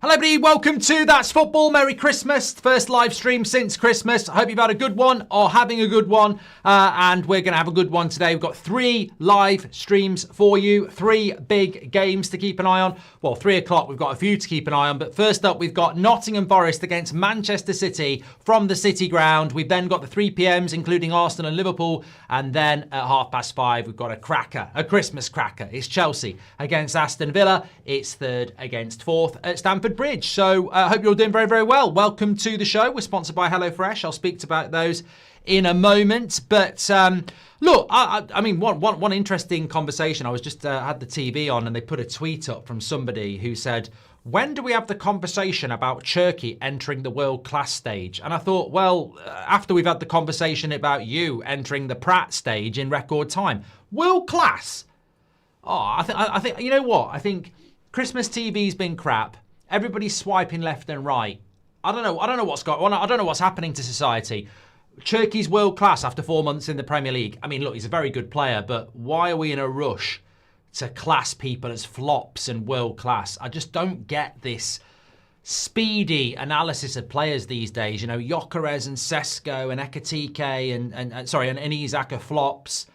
Hello everybody, welcome to That's Football. Merry Christmas. First live stream since Christmas. I hope you've had a good one or having a good one. And we're going to have a good one today. We've got 3 live streams for you. 3 big games to keep an eye on. Well, 3 o'clock, we've got a few to keep an eye on. But first up, we've got Nottingham Forest against Manchester City from the City Ground. We've then got the 3 PMs, including Arsenal and Liverpool. And then at 5:30, we've got a cracker, a Christmas cracker. It's Chelsea against Aston Villa. It's 3rd against 4th at Stamford Bridge. So I hope you're all doing very, very well. Welcome to the show. We're sponsored by HelloFresh. I'll speak about those in a moment. But look, I mean, one interesting conversation. I was just had the TV on and they put a tweet up from somebody who said, when do we have the conversation about Turkey entering the world-class stage? And I thought, well, after we've had the conversation about you entering the Pratt stage in record time. World-class? Oh, I think you know what? I think Christmas TV's been crap. Everybody's swiping left and right. I don't know what's going on. I don't know what's happening to society. Turkey's world class after 4 months in the Premier League. I mean, look, he's a very good player, but why are we in a rush to class people as flops and world class? I just don't get this speedy analysis of players these days. You know, Gyökeres and Sesko and Ekitike and Isak are flops.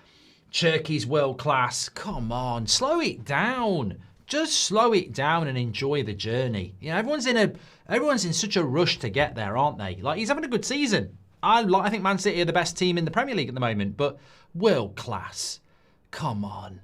Turkey's world class. Come on, slow it down. Just slow it down and enjoy the journey. You know, everyone's in such a rush to get there, aren't they? Like, he's having a good season. I think Man City are the best team in the Premier League at the moment, but world class. Come on,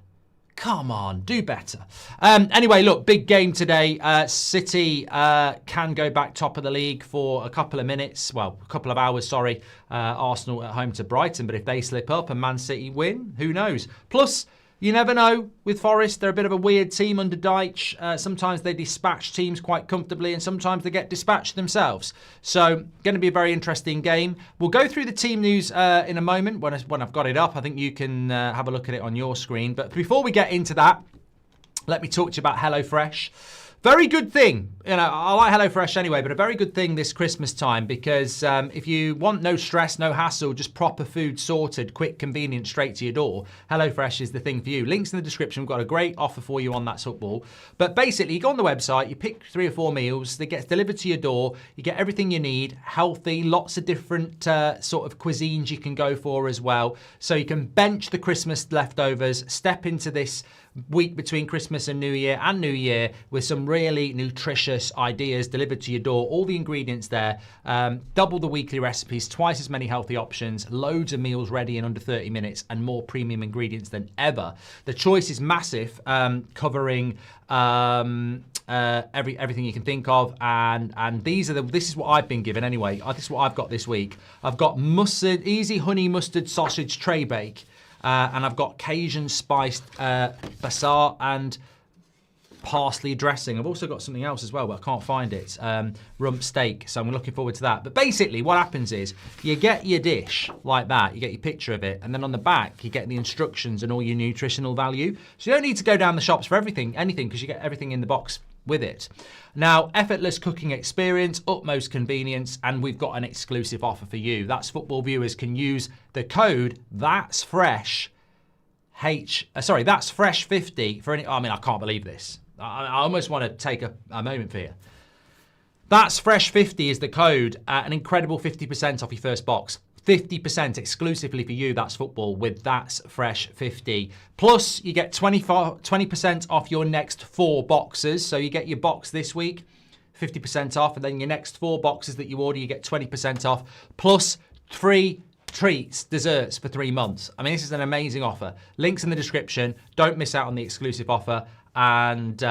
do better. Anyway, look, big game today. City can go back top of the league for a couple of minutes. Well, a couple of hours, sorry. Arsenal at home to Brighton, but if they slip up and Man City win, who knows? Plus, you never know with Forest. They're a bit of a weird team under Dyche. Sometimes they dispatch teams quite comfortably and sometimes they get dispatched themselves. So going to be a very interesting game. We'll go through the team news in a moment when I've got it up. I think you can have a look at it on your screen. But before we get into that, let me talk to you about HelloFresh. Very good thing. You know, I like HelloFresh anyway, but a very good thing this Christmas time because if you want no stress, no hassle, just proper food sorted, quick, convenient, straight to your door, HelloFresh is the thing for you. Links in the description. We've got a great offer for you on That's Football. But basically, you go on the website, you pick 3 or 4 meals, they get delivered to your door, you get everything you need, healthy, lots of different sort of cuisines you can go for as well. So you can bench the Christmas leftovers, step into this week between Christmas and New Year with some really nutritious ideas delivered to your door. All the ingredients there, double the weekly recipes, twice as many healthy options, loads of meals ready in under 30 minutes and more premium ingredients than ever. The choice is massive, covering everything you can think of, and this is what I've been given anyway. This is what I've got this week. I've got easy honey mustard sausage tray bake. And I've got Cajun spiced bassar and parsley dressing. I've also got something else as well, but I can't find it. Rump steak, so I'm looking forward to that. But basically what happens is you get your dish like that, you get your picture of it, and then on the back you get the instructions and all your nutritional value. So you don't need to go down the shops for anything, because you get everything in the box with it. Now, effortless cooking experience, utmost convenience, and we've got an exclusive offer for you. That's Football viewers can use the code That's Fresh That's Fresh 50 for any. I mean, I can't believe this. I almost want to take a moment for you. That's Fresh 50 is the code. An incredible 50% off your first box. 50% exclusively for you, That's Football, with That's Fresh 50. Plus, you get 20% off your next 4 boxes. So you get your box this week, 50% off, and then your next 4 boxes that you order, you get 20% off, plus 3 treats, desserts for 3 months. I mean, this is an amazing offer. Links in the description. Don't miss out on the exclusive offer. And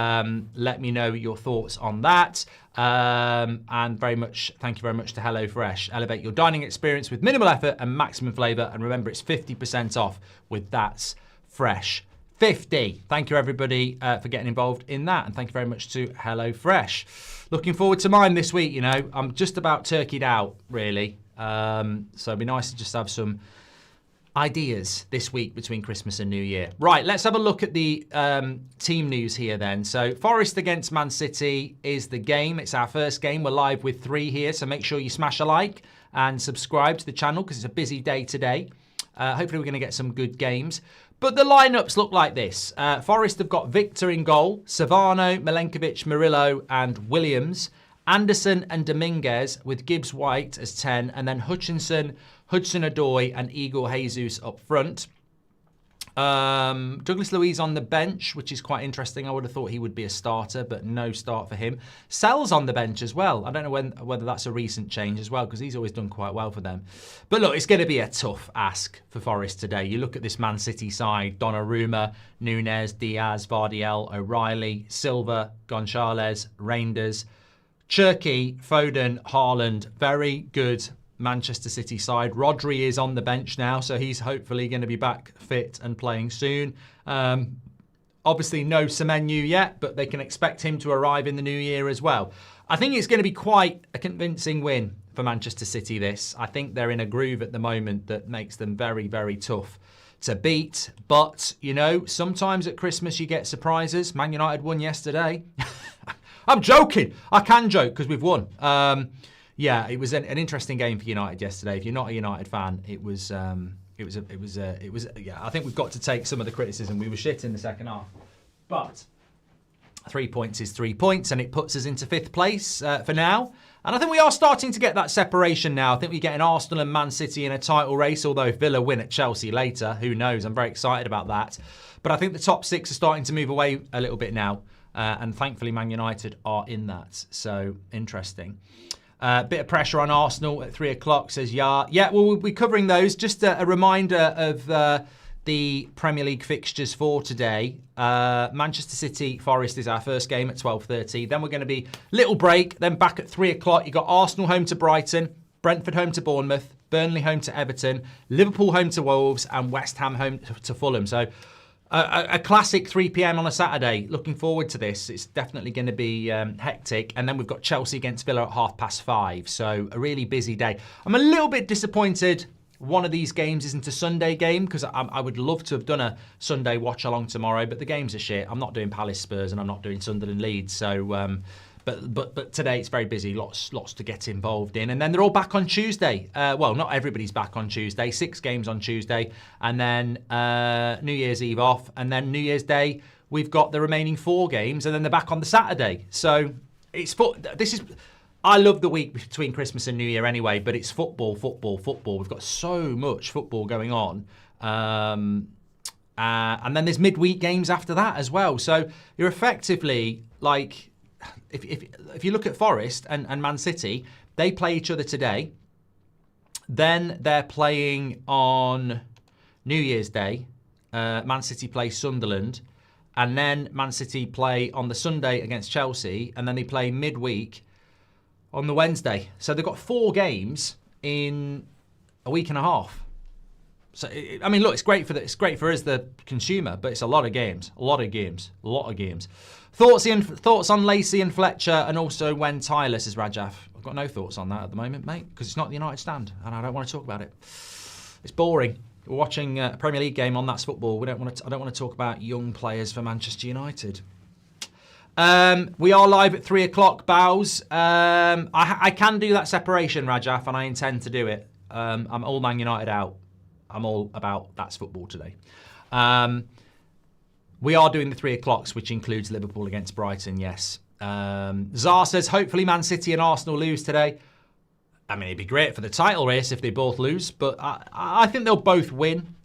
let me know your thoughts on that. And thank you very much to HelloFresh. Elevate your dining experience with minimal effort and maximum flavour. And remember, it's 50% off with That's Fresh 50. Thank you, everybody, for getting involved in that. And thank you very much to HelloFresh. Looking forward to mine this week. You know, I'm just about turkeyed out, really. So it'd be nice to just have some ideas this week between Christmas and New Year. Right, let's have a look at the team news here then. So Forest against Man City is the game. It's our first game. We're live with 3 here, so make sure you smash a like and subscribe to the channel because it's a busy day today. Hopefully we're going to get some good games. But the lineups look like this. Forest have got Victor in goal, Savano, Milenkovic, Murillo and Williams, Anderson and Dominguez with Gibbs White as 10, and then Hutchinson, Hudson-Odoi and Igor Jesus up front. Douglas Luiz on the bench, which is quite interesting. I would have thought he would be a starter, but no start for him. Sell's on the bench as well. I don't know whether that's a recent change as well, because he's always done quite well for them. But look, it's going to be a tough ask for Forest today. You look at this Man City side: Donnarumma, Núñez, Diaz, Vardiel, O'Reilly, Silva, Gonçalves, Reinders, Cherki, Foden, Haaland. Very good Manchester City side. Rodri is on the bench now, so he's hopefully going to be back fit and playing soon. Obviously no Semenyo yet, but they can expect him to arrive in the new year as well. I think it's going to be quite a convincing win for Manchester City this. I think they're in a groove at the moment that makes them very, very tough to beat. But, you know, sometimes at Christmas you get surprises. Man United won yesterday. I'm joking. I can joke because we've won. Yeah, it was an interesting game for United yesterday. If you're not a United fan, it was. Yeah, I think we've got to take some of the criticism. We were shit in the second half, but 3 points is 3 points, and it puts us into 5th place for now. And I think we are starting to get that separation now. I think we get an Arsenal and Man City in a title race. Although if Villa win at Chelsea later, who knows? I'm very excited about that. But I think the top 6 are starting to move away a little bit now, and thankfully Man United are in that. So interesting. Bit of pressure on Arsenal at 3 o'clock, says Yar. Yeah, well, we'll be covering those. Just a reminder of the Premier League fixtures for today. Manchester City Forest is our first game at 12:30. Then we're going to be little break. Then back at 3 o'clock. You've got Arsenal home to Brighton, Brentford home to Bournemouth, Burnley home to Everton, Liverpool home to Wolves, and West Ham home to Fulham. So a classic 3 p.m. on a Saturday. Looking forward to this. It's definitely going to be hectic. And then we've got Chelsea against Villa at 5:30. So a really busy day. I'm a little bit disappointed one of these games isn't a Sunday game, because I would love to have done a Sunday watch along tomorrow, but the games are shit. I'm not doing Palace Spurs and I'm not doing Sunderland Leeds. So, but today it's very busy. Lots to get involved in. And then they're all back on Tuesday. Well, not everybody's back on Tuesday. 6 games on Tuesday, and then New Year's Eve off, and then New Year's Day we've got the remaining 4 games, and then they're back on the Saturday. So I love the week between Christmas and New Year anyway, but it's football. We've got so much football going on. And then there's midweek games after that as well. So you're effectively like, if you look at Forest and Man City, they play each other today. Then they're playing on New Year's Day. Man City play Sunderland. And then Man City play on the Sunday against Chelsea. And then they play midweek on the Wednesday. So they've got 4 games in a week and a half. So I mean, look, it's great for us, the consumer, but it's a lot of games. Thoughts on Lacey and Fletcher, and also when Tyler, says Rajaf. I've got no thoughts on that at the moment, mate, because it's not the United stand, and I don't want to talk about it. It's boring. We're watching a Premier League game on That's Football. I don't want to talk about young players for Manchester United. We are live at 3 o'clock, Bows. I can do that separation, Rajaf, and I intend to do it. I'm all Man United out. I'm all about That's Football today. We are doing the 3 o'clocks, which includes Liverpool against Brighton, yes. Zar says, hopefully Man City and Arsenal lose today. I mean, it'd be great for the title race if they both lose, but I think they'll both win.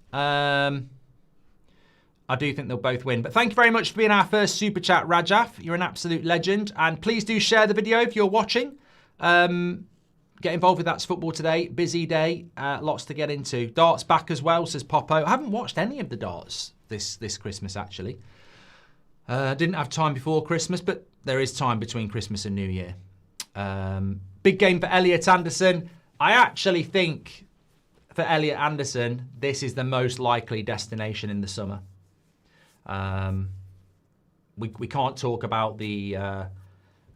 I do think they'll both win. But thank you very much for being our first Super Chat, Rajaf. You're an absolute legend. And please do share the video if you're watching. Get involved with That's Football today. Busy day. Lots to get into. Darts back as well, says Popo. I haven't watched any of the darts this Christmas, actually. Didn't have time before Christmas, but there is time between Christmas and New Year. Big game for Elliot Anderson. I actually think for Elliot Anderson, this is the most likely destination in the summer. We can't talk about the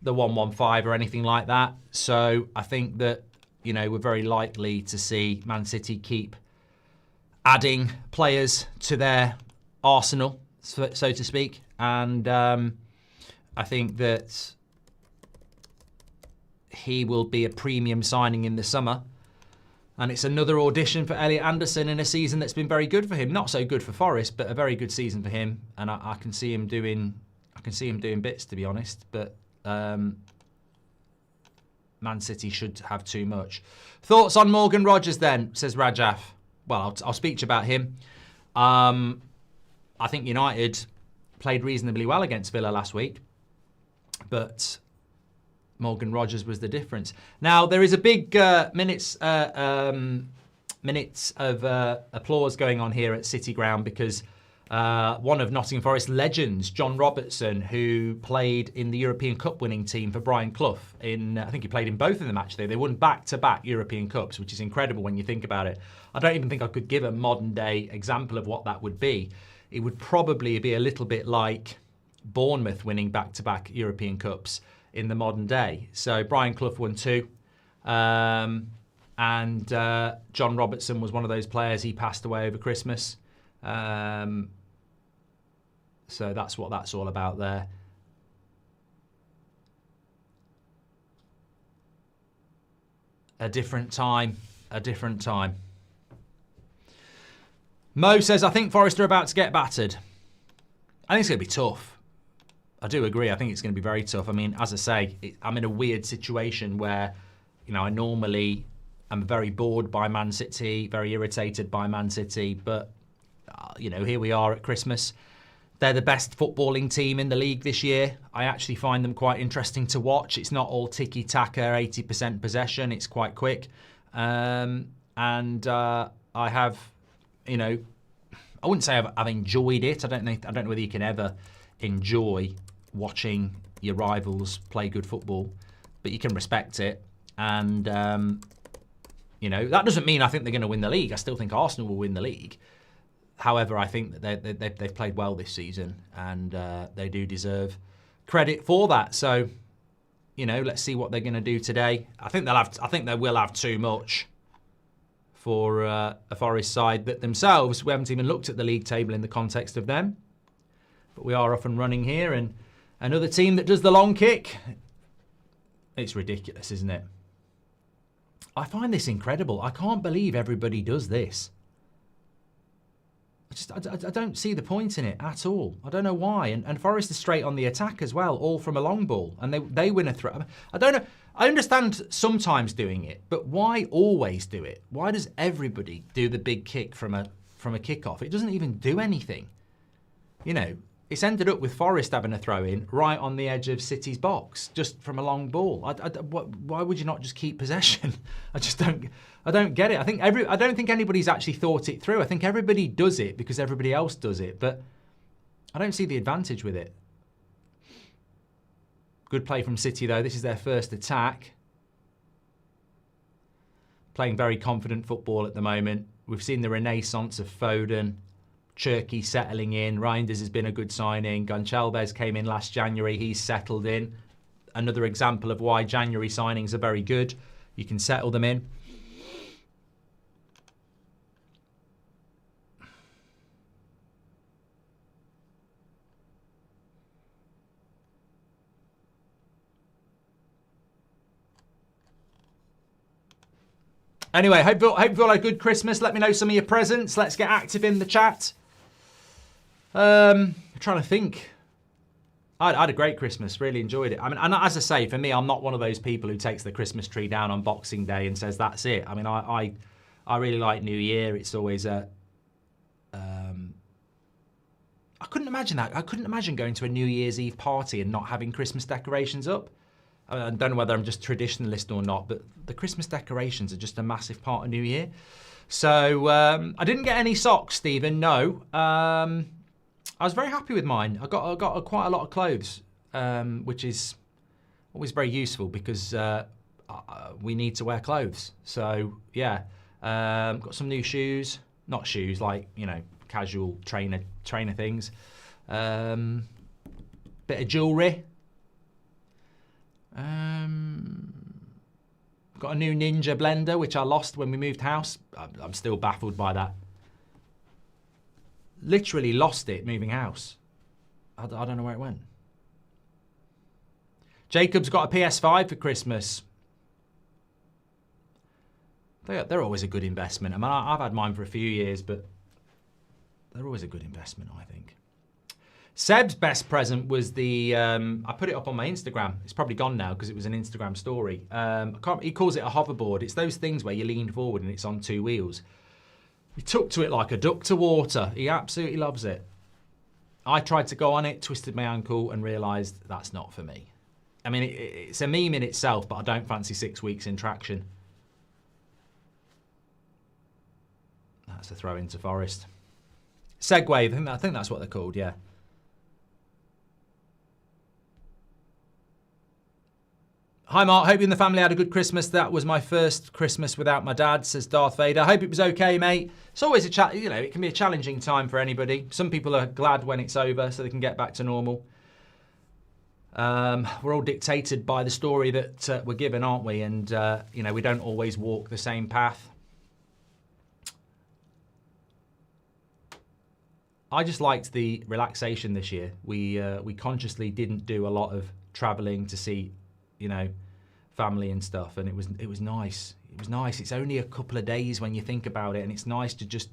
115 or anything like that. So I think that, you know, we're very likely to see Man City keep adding players to their arsenal, so to speak. And I think that he will be a premium signing in the summer. And it's another audition for Elliot Anderson in a season that's been very good for him. Not so good for Forest, but a very good season for him. And I can see him doing bits, to be honest. But Man City should have too much. Thoughts on Morgan Rogers then, says Rajaf. Well, I'll speak to you about him. I think United played reasonably well against Villa last week, but Morgan Rogers was the difference. Now, there is a big minutes of applause going on here at City Ground because one of Nottingham Forest legends, John Robertson, who played in the European Cup winning team for Brian Clough. I think he played in both of them, actually. They won back-to-back European Cups, which is incredible when you think about it. I don't even think I could give a modern-day example of what that would be. It would probably be a little bit like Bournemouth winning back-to-back European Cups in the modern day. So Brian Clough won 2. And John Robertson was one of those players. He passed away over Christmas. So that's what that's all about there. A different time. Mo says, I think Forest are about to get battered. I think it's going to be tough. I do agree. I think it's going to be very tough. I mean, as I say, I'm in a weird situation where, I normally am very bored by Man City, very irritated by Man City, but, here we are at Christmas. They're the best footballing team in the league this year. I actually find them quite interesting to watch. It's not all tiki-taka, 80% possession. It's quite quick. I have, I wouldn't say I've enjoyed it. I don't know whether you can ever enjoy watching your rivals play good football, but you can respect it. And, that doesn't mean I think they're going to win the league. I still think Arsenal will win the league. However, I think that they've played well this season, and they do deserve credit for that. So, let's see what they're going to do today. I think they will have too much for a Forest side that themselves, we haven't even looked at the league table in the context of them. But we are off and running here, and another team that does the long kick. It's ridiculous, isn't it? I find this incredible. I can't believe everybody does this. I don't see the point in it at all. I don't know why. And Forest is straight on the attack as well, all from a long ball. And they win a throw. I don't know. I understand sometimes doing it, but why always do it? Why does everybody do the big kick from a kickoff? It doesn't even do anything. It's ended up with Forest having a throw in right on the edge of City's box, just from a long ball. Why would you not just keep possession? I don't get it. I don't think anybody's actually thought it through. I think everybody does it because everybody else does it, but I don't see the advantage with it. Good play from City though. This is their first attack. Playing very confident football at the moment. We've seen the renaissance of Foden. Cherky settling in. Reinders has been a good signing. Goncalves came in last January. He's settled in. Another example of why January signings are very good. You can settle them in. Anyway, hope you all had a good Christmas. Let me know some of your presents. Let's get active in the chat. I'm trying to think. I had a great Christmas. Really enjoyed it. I mean, and as I say, for me, I'm not one of those people who takes the Christmas tree down on Boxing Day and says that's it. I mean, I really like New Year. It's always I couldn't imagine that. I couldn't imagine going to a New Year's Eve party and not having Christmas decorations up. I don't know whether I'm just traditionalist or not, but the Christmas decorations are just a massive part of New Year. So I didn't get any socks, Stephen. No. I was very happy with mine. I got quite a lot of clothes, which is always very useful because we need to wear clothes. So yeah, got some new shoes. Not shoes, like casual trainer things. Bit of jewellery. Got a new Ninja blender, which I lost when we moved house. I'm still baffled by that. Literally lost it moving house. I don't know where it went. Jacob's got a PS5 for Christmas. They're always a good investment. I mean, I've had mine for a few years, but they're always a good investment, I think. Seb's best present was the, I put it up on my Instagram. It's probably gone now because it was an Instagram story. He calls it a hoverboard. It's those things where you lean forward and it's on 2 wheels. He took to it like a duck to water. He absolutely loves it. I tried to go on it, twisted my ankle and realised that's not for me. I mean, it's a meme in itself, but I don't fancy 6 weeks in traction. That's a throw into Forest. Segway, I think that's what they're called, yeah. Hi Mark, hope you and the family had a good Christmas. That was my first Christmas without my dad, says Darth Vader. Hope it was okay, mate. It's always it can be a challenging time for anybody. Some people are glad when it's over so they can get back to normal. We're all dictated by the story that we're given, aren't we? And, we don't always walk the same path. I just liked the relaxation this year. We consciously didn't do a lot of travelling to see, family and stuff, and it was nice. It was nice. It's only a couple of days when you think about it, and it's nice to just.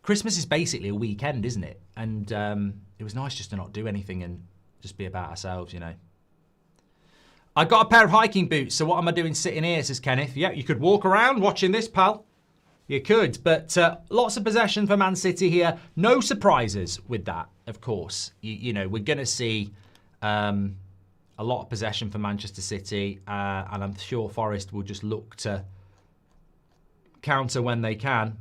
Christmas is basically a weekend, isn't it? And it was nice just to not do anything and just be about ourselves, I got a pair of hiking boots, so what am I doing sitting here, says Kenneth. Yeah, you could walk around watching this, pal. You could, but lots of possession for Man City here. No surprises with that, of course. We're going to see a lot of possession for Manchester City, and I'm sure Forest will just look to counter when they can.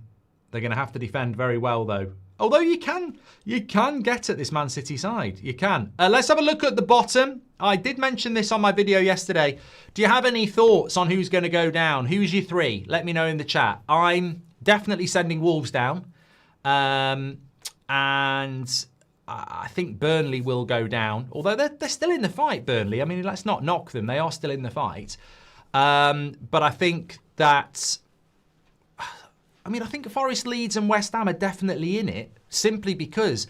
They're going to have to defend very well, though. Although you can get at this Man City side. You can. Let's have a look at the bottom. I did mention this on my video yesterday. Do you have any thoughts on who's going to go down? Who's your 3? Let me know in the chat. I'm definitely sending Wolves down. And I think Burnley will go down. Although they're still in the fight, Burnley. I mean, let's not knock them. They are still in the fight. But I think that... I think Forest, Leeds and West Ham are definitely in it, simply because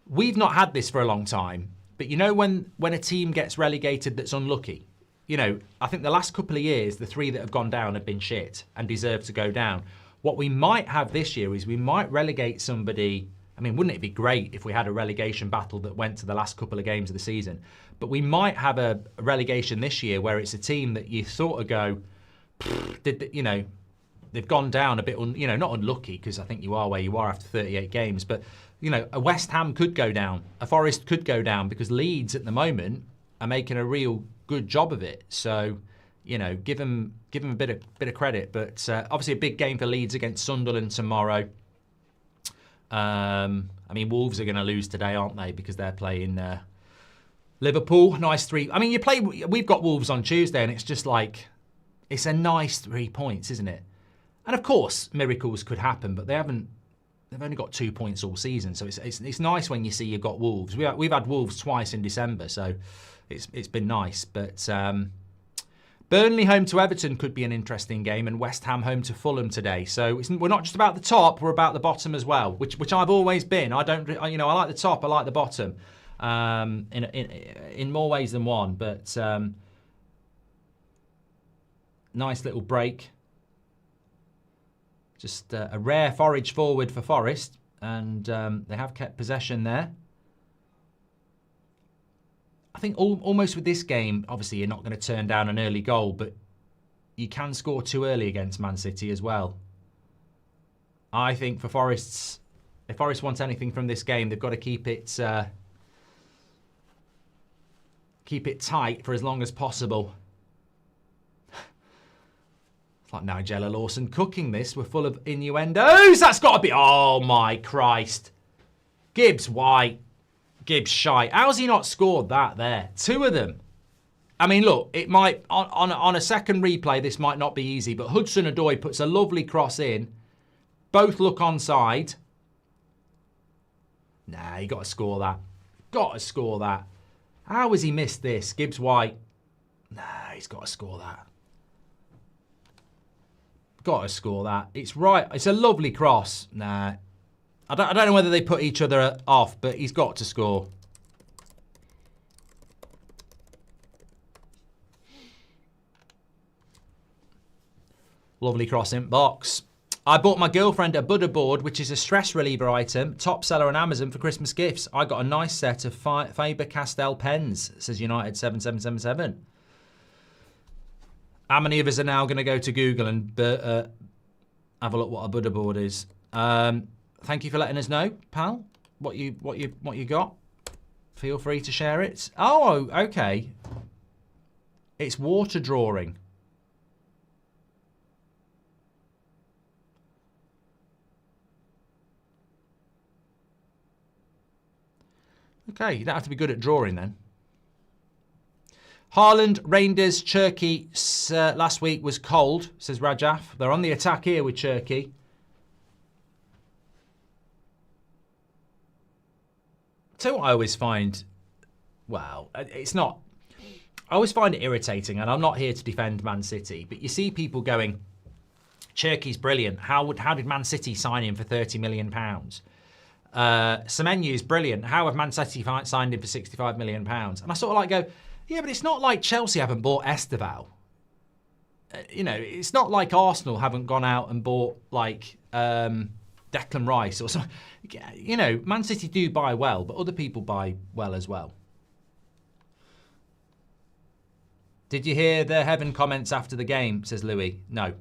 we've not had this for a long time. But when a team gets relegated that's unlucky, I think the last couple of years, the 3 that have gone down have been shit and deserve to go down. What we might have this year is we might relegate somebody. I mean, wouldn't it be great if we had a relegation battle that went to the last couple of games of the season? But we might have a relegation this year where it's a team that you sort of go, they've gone down a bit, not unlucky, because I think you are where you are after 38 games. But, a West Ham could go down. A Forest could go down because Leeds at the moment are making a real good job of it. So, give them a bit of credit. But obviously a big game for Leeds against Sunderland tomorrow. Wolves are going to lose today, aren't they? Because they're playing Liverpool. Nice 3. We've got Wolves on Tuesday, and it's just like, it's a nice 3 points, isn't it? And of course, miracles could happen, but they've only got 2 points all season. So it's nice when you see you've got Wolves. We've had Wolves twice in December, so it's been nice. But Burnley home to Everton could be an interesting game, and West Ham home to Fulham today. So we're not just about the top, we're about the bottom as well, which I've always been. I like the top, I like the bottom, in more ways than one. But nice little break. Just a rare forage forward for Forest, and they have kept possession there. I think almost with this game, obviously you're not going to turn down an early goal, but you can score too early against Man City as well. I think for Forest, if Forest want anything from this game, they've got to keep it tight for as long as possible. It's like Nigella Lawson cooking this. We're full of innuendos. That's got to be... Oh, my Christ. Gibbs White. Gibbs Shite. How's he not scored that there? 2 of them. Look, it might... On a second replay, this might not be easy, but Hudson-Odoi puts a lovely cross in. Both look onside. Nah, you got to score that. Got to score that. How has he missed this? Gibbs White. Nah, he's got to score that. Got to score that. It's right. It's a lovely cross. Nah. I don't know whether they put each other off, but he's got to score. Lovely crossing box. I bought my girlfriend a Buddha board, which is a stress reliever item, top seller on Amazon for Christmas gifts. I got a nice set of Faber-Castell pens, says United7777. How many of us are now going to go to Google and have a look what a Buddha board is? Thank you for letting us know, pal. What you got? Feel free to share it. Oh, okay. It's water drawing. Okay, you don't have to be good at drawing then. Haaland, Rangers, Cherky last week was cold, says Rajaf. They're on the attack here with Cherky. So I always find, well, it's not, I always find it irritating, and I'm not here to defend Man City, but you see people going, Cherky's brilliant. How did Man City sign him for £30 million? Semenyu's brilliant. How have Man City signed him for £65 million? And I sort of like go, yeah, but it's not like Chelsea haven't bought Esteval. You know, it's not like Arsenal haven't gone out and bought like Declan Rice or something. You know, Man City do buy well, but other people buy well as well. Did you hear the Heaven comments after the game? Says Louis. No.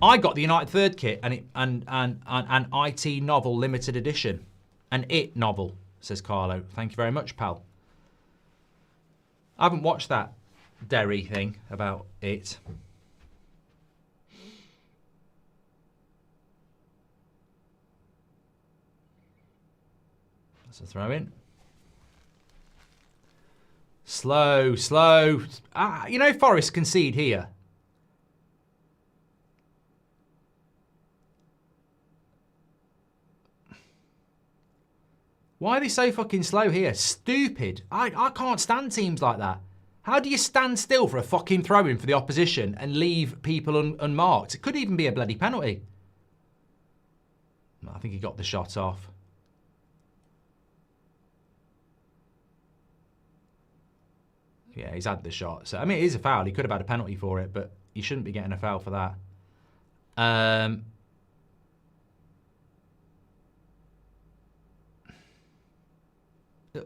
I got the United Third kit and an IT novel limited edition. An It novel, says Carlo. Thank you very much, pal. I haven't watched that Derry thing about it. That's a throw in. Slow. You know Forest concede here. Why are they so fucking slow here? Stupid. I can't stand teams like that. How do you stand still for a fucking throw-in for the opposition and leave people unmarked? It could even be a bloody penalty. I think he got the shot off. Yeah, he's had the shot. So, I mean, it is a foul. He could have had a penalty for it, but he shouldn't be getting a foul for that.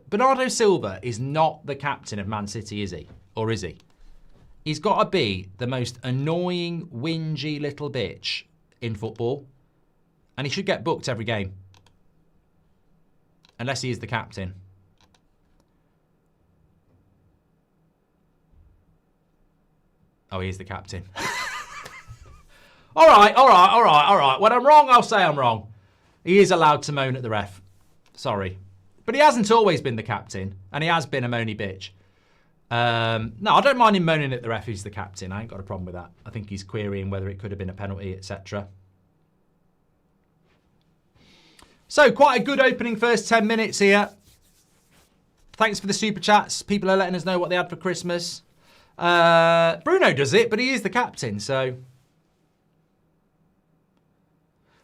Bernardo Silva is not the captain of Man City, is he? Or is he? He's got to be the most annoying, whingy little bitch in football. And he should get booked every game. Unless he is the captain. Oh, he is the captain. All right. When I'm wrong, I'll say I'm wrong. He is allowed to moan at the ref. Sorry. But he hasn't always been the captain, and he has been a moany bitch. No, I don't mind him moaning at the ref who's the captain. I ain't got a problem with that. I think he's querying whether it could have been a penalty, etc. So, quite a good opening first 10 minutes here. Thanks for the super chats. People are letting us know what they had for Christmas. Bruno does it, but he is the captain, so...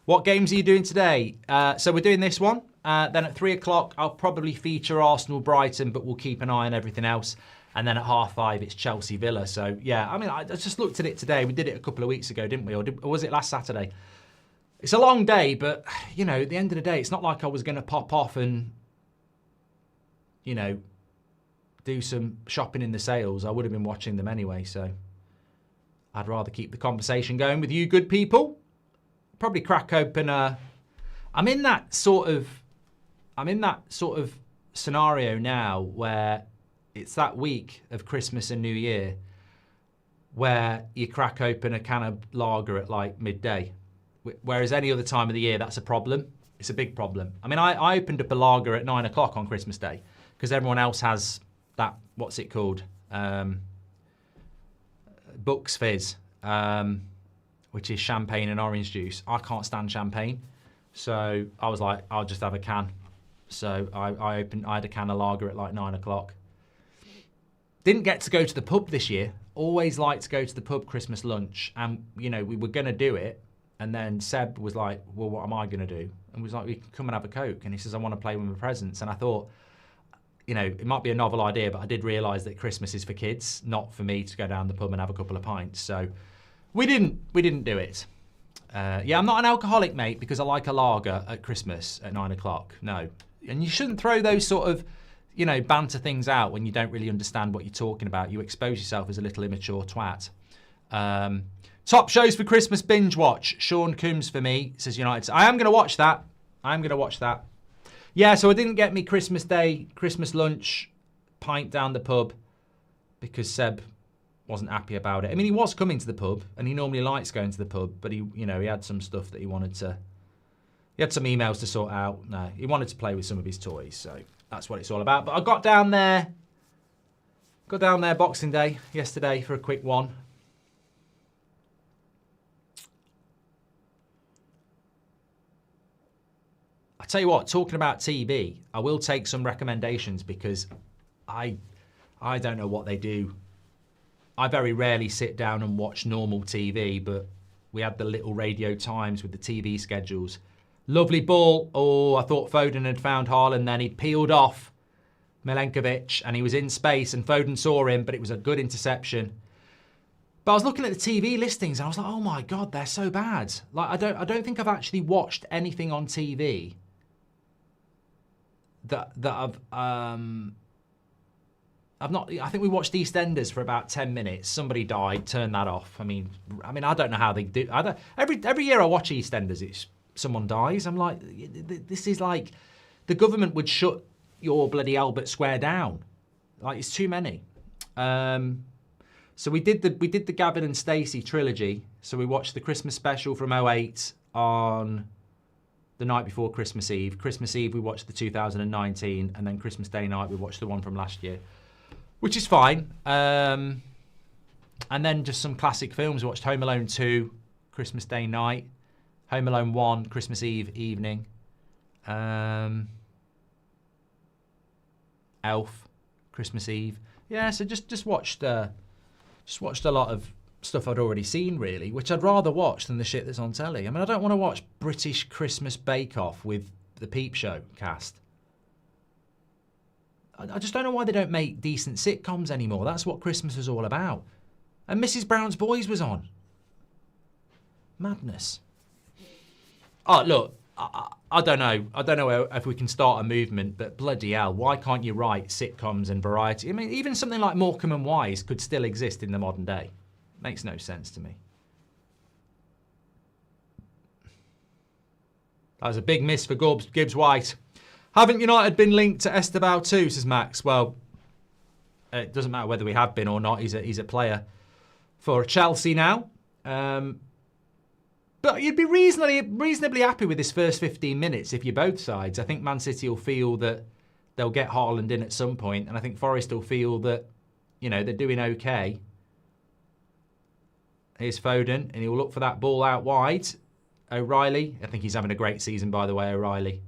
What games are you doing today? So we're doing this one. Then at 3 o'clock, I'll probably feature Arsenal-Brighton, but we'll keep an eye on everything else. And then at 5:30, it's Chelsea-Villa. So, yeah, I mean, I just looked at it today. We did it a couple of weeks ago, didn't we? Or was it last Saturday? It's a long day, but, you know, at the end of the day, it's not like I was going to pop off and, you know, do some shopping in the sales. I would have been watching them anyway, so I'd rather keep the conversation going with you good people. Probably crack open I'm in that sort of scenario now where it's that week of Christmas and New Year where you crack open a can of lager at like midday. Whereas any other time of the year, that's a problem. It's a big problem. I mean, I opened up a lager at 9 o'clock on Christmas Day because everyone else has that, what's it called? Bucks Fizz, which is champagne and orange juice. I can't stand champagne. So I was like, I'll just have a can. So I had a can of lager at like 9 o'clock. Didn't get to go to the pub this year. Always liked to go to the pub Christmas lunch. And, you know, we were going to do it. And then Seb was like, well, what am I going to do? And was like, we can come and have a Coke. And he says, I want to play with my presents. And I thought, you know, it might be a novel idea, but I did realise that Christmas is for kids, not for me to go down the pub and have a couple of pints. So We didn't do it. Yeah, I'm not an alcoholic, mate, because I like a lager at Christmas at 9 o'clock. No. And you shouldn't throw those sort of, banter things out when you don't really understand what you're talking about. You expose yourself as a little immature twat. Top shows for Christmas binge watch. Sean Coombs for me, says United. I am going to watch that. Yeah, so I didn't get me Christmas Day, Christmas lunch, pint down the pub because Seb wasn't happy about it. I mean, he was coming to the pub and he normally likes going to the pub, but he had some stuff that he had some emails to sort out. No, he wanted to play with some of his toys, so that's what it's all about. But I got down there Boxing Day yesterday for a quick one. I tell you what, talking about TV, I will take some recommendations because I don't know what they do. I very rarely sit down and watch normal TV, but we had the little Radio Times with the TV schedules. Lovely ball. Oh, I thought Foden had found Haaland, then he'd peeled off Milenkovic and he was in space and Foden saw him, but it was a good interception. But I was looking at the TV listings and I was like, oh my God, they're so bad. Like I don't think I've actually watched anything on TV that I've not. I think we watched EastEnders for about 10 minutes. Somebody died, turned that off. I mean, I don't know how they do. Every year I watch EastEnders, it's someone dies. I'm like, this is like the government would shut your bloody Albert Square down. Like it's too many. So we did the Gavin and Stacey trilogy. So we watched the Christmas special from '08 on the night before Christmas Eve. Christmas Eve we watched the 2019, and then Christmas Day night we watched the one from last year, which is fine. And then just some classic films. We watched Home Alone 2, Christmas Day night. Home Alone 1, Christmas Eve evening. Elf, Christmas Eve. Yeah, so just watched a lot of stuff I'd already seen, really, which I'd rather watch than the shit that's on telly. I mean, I don't want to watch British Christmas Bake Off with the Peep Show cast. I just don't know why they don't make decent sitcoms anymore. That's what Christmas was all about. And Mrs. Brown's Boys was on. Madness. Oh, look, I don't know. I don't know if we can start a movement, but bloody hell, why can't you write sitcoms and variety? I mean, even something like Morecambe and Wise could still exist in the modern day. Makes no sense to me. That was a big miss for Gibbs White. Haven't United been linked to Esteban too, says Max. Well, it doesn't matter whether we have been or not. He's a player for Chelsea now. But you'd be reasonably happy with this first 15 minutes if you're both sides. I think Man City will feel that they'll get Haaland in at some point, and I think Forest will feel that, they're doing okay. Here's Foden, and he'll look for that ball out wide. O'Reilly, I think he's having a great season, by the way, O'Reilly.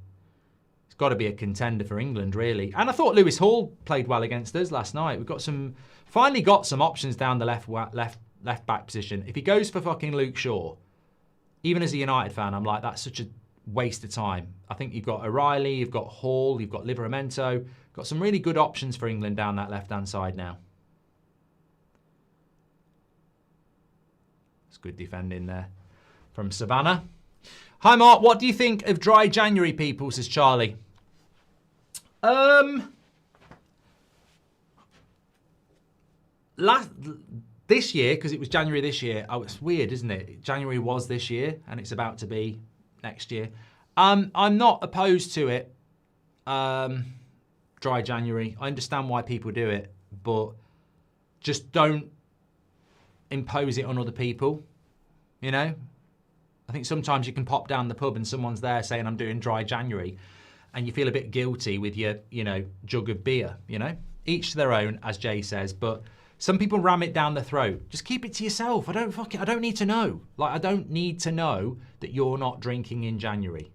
He's got to be a contender for England, really. And I thought Lewis Hall played well against us last night. We've finally got some options down the left back position. If he goes for fucking Luke Shaw, even as a United fan, I'm like, that's such a waste of time. I think you've got O'Reilly, you've got Hall, you've got Livramento. Got some really good options for England down that left-hand side now. It's good defending there from Savannah. Hi, Mark. What do you think of dry January, people, says Charlie. This year, because it was January this year, it's weird, isn't it? January was this year, and it's about to be next year. I'm not opposed to it, dry January. I understand why people do it, but just don't impose it on other people, I think sometimes you can pop down the pub and someone's there saying, I'm doing dry January, and you feel a bit guilty with your, jug of beer, Each to their own, as Jay says, but some people ram it down the throat. Just keep it to yourself. I don't need to know. I don't need to know that you're not drinking in January,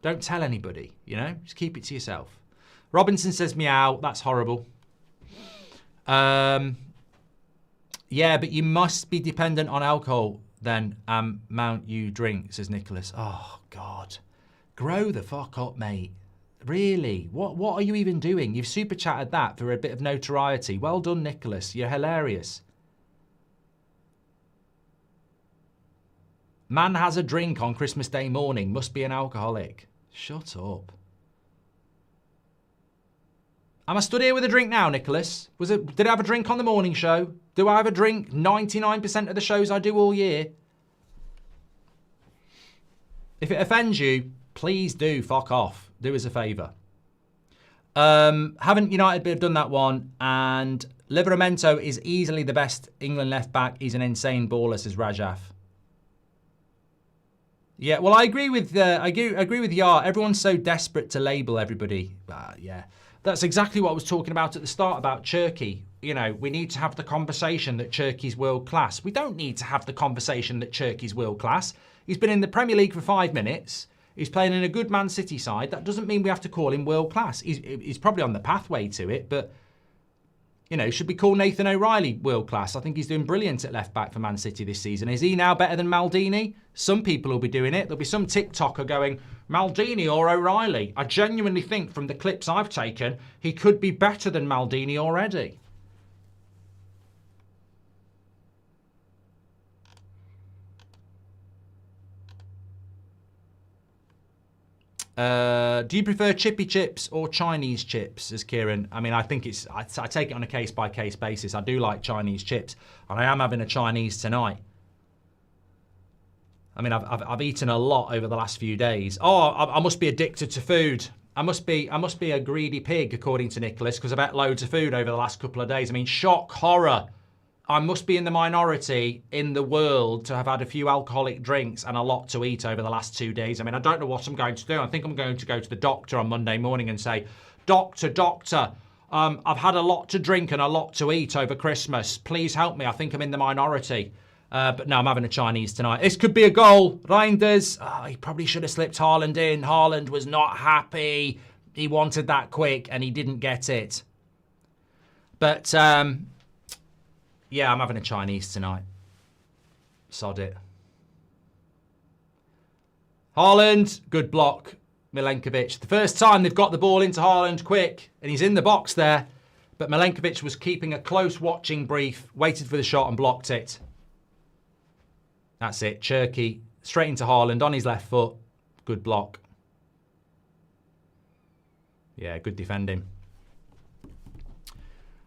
Don't tell anybody, Just keep it to yourself. Robinson says meow. That's horrible. Yeah, but you must be dependent on alcohol then, amount you drink, says Nicholas. Oh, God. Grow the fuck up, mate. Really? What are you even doing? You've super chatted that for a bit of notoriety. Well done, Nicholas. You're hilarious. Man has a drink on Christmas Day morning. Must be an alcoholic. Shut up. Am I stood here with a drink now, Nicholas? Did I have a drink on the morning show? Do I have a drink 99% of the shows I do all year? If it offends you, please do fuck off. Do us a favour. Haven't United done that one? And Livramento is easily the best England left back. He's an insane baller, says Rajaf. Yeah, well, I agree with Yar. Everyone's so desperate to label everybody. Yeah, that's exactly what I was talking about at the start about Turkey. You know, we need to have the conversation that Turkey's world class. We don't need to have the conversation that Turkey's world class. He's been in the Premier League for 5 minutes. He's playing in a good Man City side. That doesn't mean we have to call him world class. He's probably on the pathway to it, but, you know, should we call Nathan O'Reilly world class? I think he's doing brilliant at left back for Man City this season. Is he now better than Maldini? Some people will be doing it. There'll be some TikToker going, Maldini or O'Reilly. I genuinely think from the clips I've taken, he could be better than Maldini already. Do you prefer chippy chips or Chinese chips, says Kieran? I mean, I think I take it on a case-by-case basis. I do like Chinese chips, and I am having a Chinese tonight. I mean, I've eaten a lot over the last few days. Oh, I must be addicted to food. I must be a greedy pig, according to Nicholas, because I've ate loads of food over the last couple of days. I mean, shock, horror. I must be in the minority in the world to have had a few alcoholic drinks and a lot to eat over the last 2 days. I mean, I don't know what I'm going to do. I think I'm going to go to the doctor on Monday morning and say, Doctor, I've had a lot to drink and a lot to eat over Christmas. Please help me. I think I'm in the minority. But no, I'm having a Chinese tonight. This could be a goal. Reinders, he probably should have slipped Haaland in. Haaland was not happy. He wanted that quick and he didn't get it. But, yeah, I'm having a Chinese tonight. Sod it. Haaland, good block. Milenkovic. The first time they've got the ball into Haaland quick, and he's in the box there. But Milenkovic was keeping a close watching brief, waited for the shot and blocked it. That's it. Cherky, straight into Haaland on his left foot. Good block. Yeah, good defending.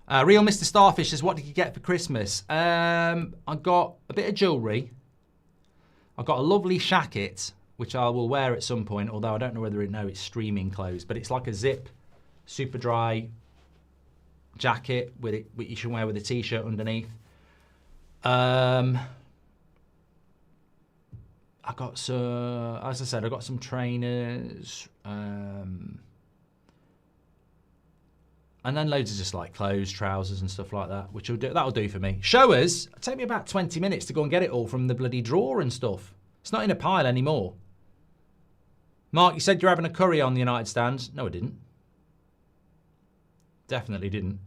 Real Mr. Starfish says, what did you get for Christmas? I got a bit of jewellery. I got a lovely shacket, which I will wear at some point, although I don't know whether it's streaming clothes, but it's like a zip, super dry jacket with it, which you should wear with a t-shirt underneath. I got some, as I said, I got some trainers. And then loads of just like clothes, trousers and stuff like that, which that'll do for me. Showers, it'll take me about 20 minutes to go and get it all from the bloody drawer and stuff. It's not in a pile anymore. Mark, you said you're having a curry on the United stand. No, I didn't. Definitely didn't.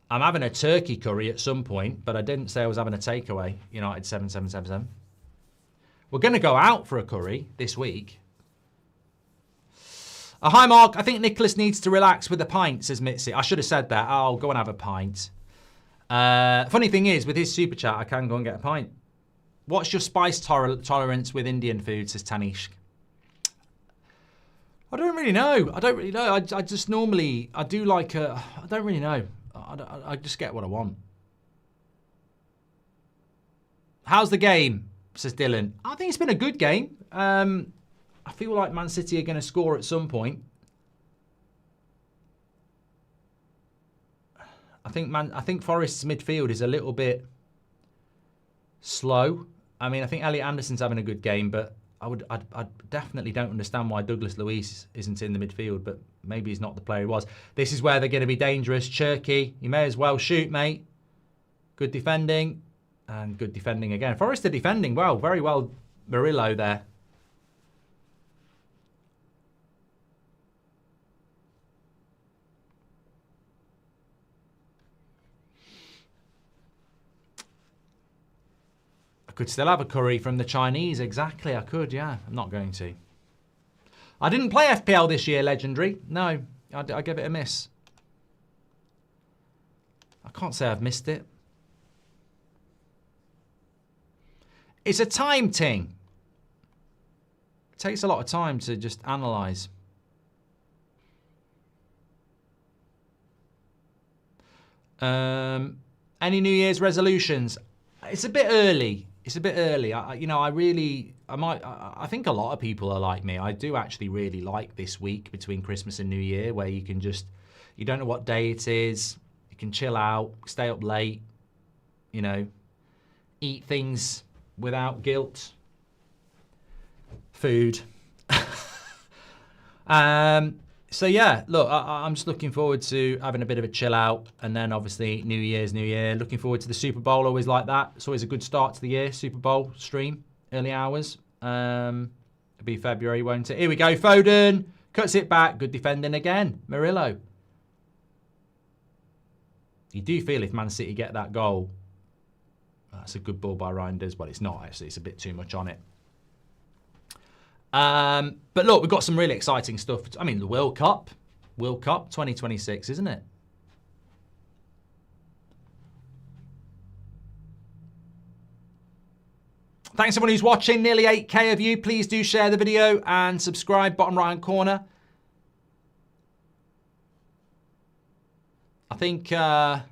I'm having a turkey curry at some point, but I didn't say I was having a takeaway. United 7777. We're going to go out for a curry this week. Hi, Mark. I think Nicholas needs to relax with a pint, says Mitzi. I should have said that. I'll go and have a pint. Funny thing is, with his super chat, I can go and get a pint. What's your spice tolerance with Indian food, says Tanishk? I don't really know. I just normally, I do like I don't really know. I just get what I want. How's the game, says Dylan? I think it's been a good game. I feel like Man City are going to score at some point. I think Forest's midfield is a little bit slow. I mean, I think Elliot Anderson's having a good game, but I definitely don't understand why Douglas Luiz isn't in the midfield, but maybe he's not the player he was. This is where they're going to be dangerous. Cherky, you may as well shoot, mate. Good defending, and good defending again. Forest are defending well, very well, Murillo there. Could still have a curry from the Chinese. Exactly, I could, yeah. I'm not going to. I didn't play FPL this year, Legendary. No, I gave it a miss. I can't say I've missed it. It's a time thing. It takes a lot of time to just analyse. Any New Year's resolutions? It's a bit early. It's a bit early. I think a lot of people are like me. I do actually really like this week between Christmas and New Year, where you can just, you don't know what day it is. You can chill out, stay up late, you know, eat things without guilt. Food. So yeah, look, I'm just looking forward to having a bit of a chill out, and then obviously New Year's New Year. Looking forward to the Super Bowl, always like that. It's always a good start to the year, Super Bowl stream, early hours. It'll be February, won't it? Here we go, Foden, cuts it back, good defending again, Murillo. You do feel if Man City get that goal, that's a good ball by Reinders, but it's not actually, it's a bit too much on it. But look, we've got some really exciting stuff. I mean, the World Cup 2026, isn't it? Thanks everyone who's watching, nearly 8K of you. Please do share the video and subscribe, bottom right hand corner. I think, yeah,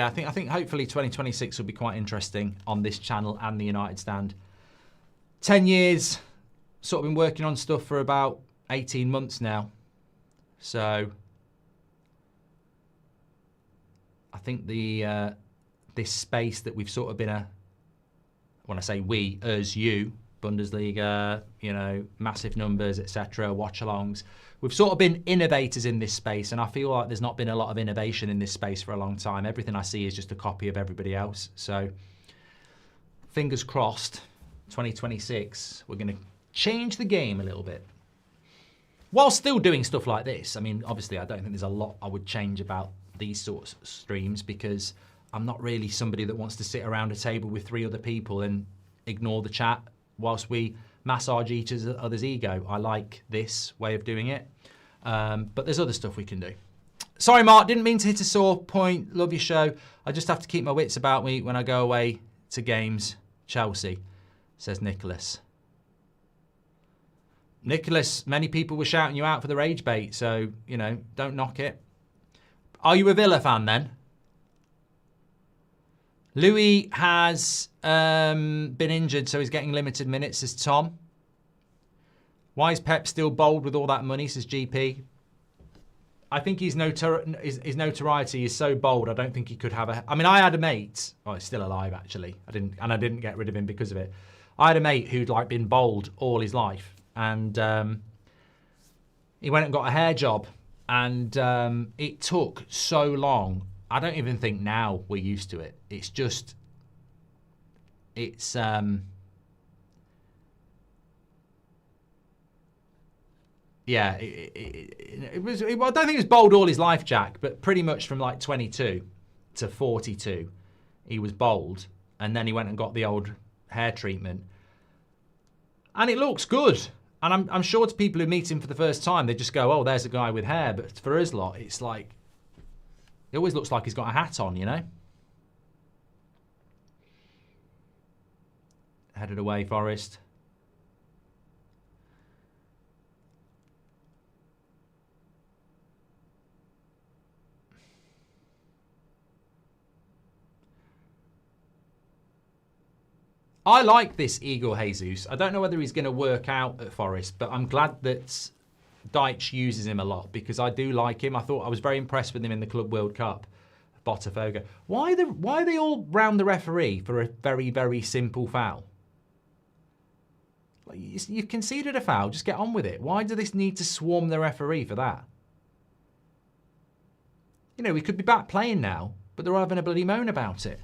I think hopefully 2026 will be quite interesting on this channel and the United Stand. 10 years, sort of been working on stuff for about 18 months now. So I think the this space that we've sort of been when I say we, us, you, Bundesliga, you know, massive numbers, etc., watchalongs. We've sort of been innovators in this space, and I feel like there's not been a lot of innovation in this space for a long time. Everything I see is just a copy of everybody else. So fingers crossed, 2026, we're going to change the game a little bit. While still doing stuff like this. I mean, obviously, I don't think there's a lot I would change about these sorts of streams, because I'm not really somebody that wants to sit around a table with 3 other people and ignore the chat whilst we massage each other's ego. I like this way of doing it. But there's other stuff we can do. Sorry, Mark, didn't mean to hit a sore point. Love your show. I just have to keep my wits about me when I go away to games. Chelsea, says Nicholas. Nicholas, many people were shouting you out for the rage bait, so, you know, don't knock it. Are you a Villa fan then? Louis has been injured, so he's getting limited minutes, says Tom. Why is Pep still bold with all that money, says GP. I think his notoriety is so bold, I don't think he could have a... I mean, I had a mate... Oh, he's still alive, actually. I didn't get rid of him because of it. I had a mate who'd, like, been bold all his life. And he went and got a hair job. And it took so long... I don't even think now we're used to it. It's just, yeah, it was, I don't think it was bold all his life, Jack, but pretty much from like 22 to 42, he was bold. And then he went and got the old hair treatment. And it looks good. And I'm sure to people who meet him for the first time, they just go, oh, there's a guy with hair. But for us lot, it's like, it always looks like he's got a hat on, you know? Headed away, Forest. I like this Igor Jesus. I don't know whether he's going to work out at Forest, but I'm glad that Deitch uses him a lot, because I do like him. I was very impressed with him in the Club World Cup, Botafogo. Why are they all round the referee for a very, very simple foul? Like, you've conceded a foul, just get on with it. Why do they need to swarm the referee for that? You know, we could be back playing now, but they're having a bloody moan about it.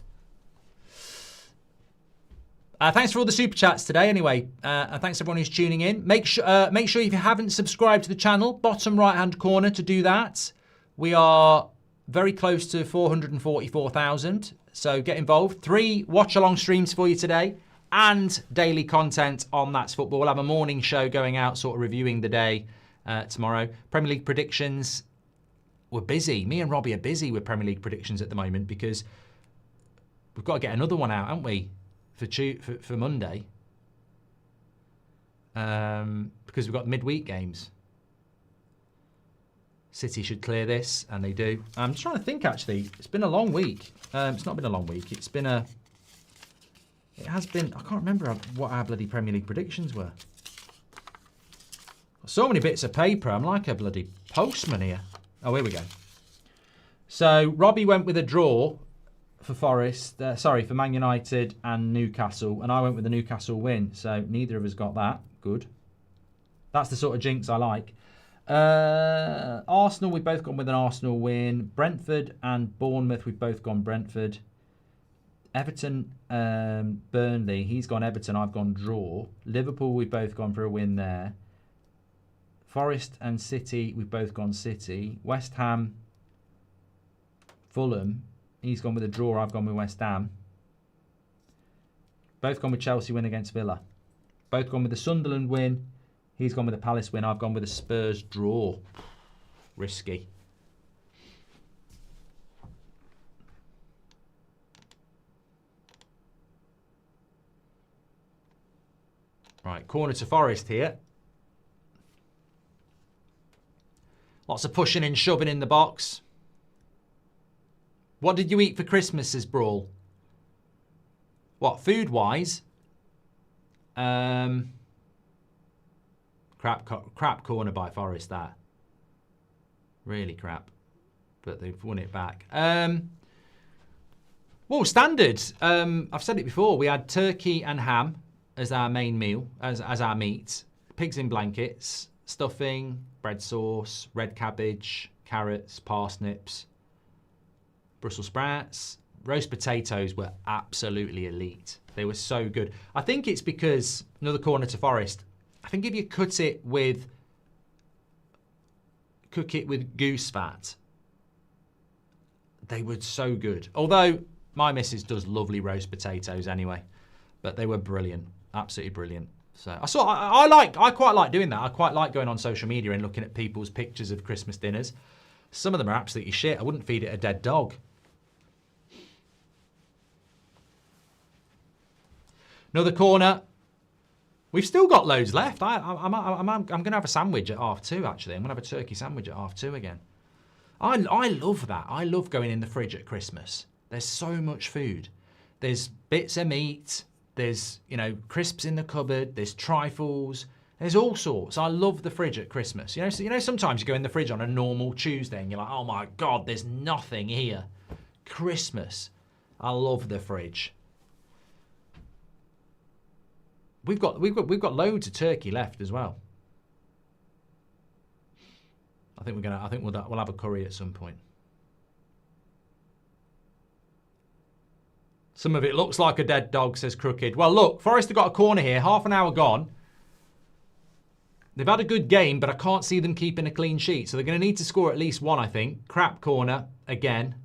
Thanks for all the super chats today, anyway. And thanks everyone who's tuning in. Make sure if you haven't subscribed to the channel, bottom right-hand corner to do that. We are very close to 444,000, so get involved. 3 watch-along streams for you today, and daily content on That's Football. We'll have a morning show going out, sort of reviewing the day tomorrow. Premier League predictions we're busy. Me and Robbie are busy with Premier League predictions at the moment because we've got to get another one out, haven't we, for Monday? Because we've got midweek games. City should clear this, and they do. I'm just trying to think, actually. It's been a long week. It's not been a long week. It has been... I can't remember what our bloody Premier League predictions were. So many bits of paper. I'm like a bloody postman here. Oh, here we go. So, Robbie went with a draw for Forest. For Man United and Newcastle. And I went with the Newcastle win. So, neither of us got that. Good. That's the sort of jinx I like. Arsenal, we've both gone with an Arsenal win. Brentford and Bournemouth, we've both gone Brentford. Everton, Burnley, he's gone Everton, I've gone draw. Liverpool, we've both gone for a win there. Forest and City, we've both gone City. West Ham, Fulham, he's gone with a draw, I've gone with West Ham. Both gone with Chelsea win against Villa. Both gone with the Sunderland win. He's gone with a Palace win. I've gone with a Spurs draw. Risky. Right, corner to Forest here. Lots of pushing and shoving in the box. What did you eat for Christmas, says Brawl? What, food-wise? Crap corner by Forest, that. Really crap. But they've won it back. Well, standard. I've said it before. We had turkey and ham as our main meal, as our meat. Pigs in blankets, stuffing, bread sauce, red cabbage, carrots, parsnips, Brussels sprouts. Roast potatoes were absolutely elite. They were so good. I think it's because, another corner to Forest, I think if you cook it with goose fat, they were so good. Although my missus does lovely roast potatoes anyway, but they were brilliant, absolutely brilliant. So I quite like doing that. I quite like going on social media and looking at people's pictures of Christmas dinners. Some of them are absolutely shit. I wouldn't feed it a dead dog. Another corner. We've still got loads left. I'm going to have a sandwich at 2:30, actually. I'm going to have a turkey sandwich at 2:30 again. I love that. I love going in the fridge at Christmas. There's so much food. There's bits of meat. There's, crisps in the cupboard. There's trifles. There's all sorts. I love the fridge at Christmas. Sometimes you go in the fridge on a normal Tuesday and you're like, oh my God, there's nothing here. Christmas. I love the fridge. We've got loads of turkey left as well. I think we'll have a curry at some point. Some of it looks like a dead dog, says Crooked. Well, look, Forest have got a corner here. Half an hour gone. They've had a good game, but I can't see them keeping a clean sheet. So they're going to need to score at least one, I think. Crap corner again.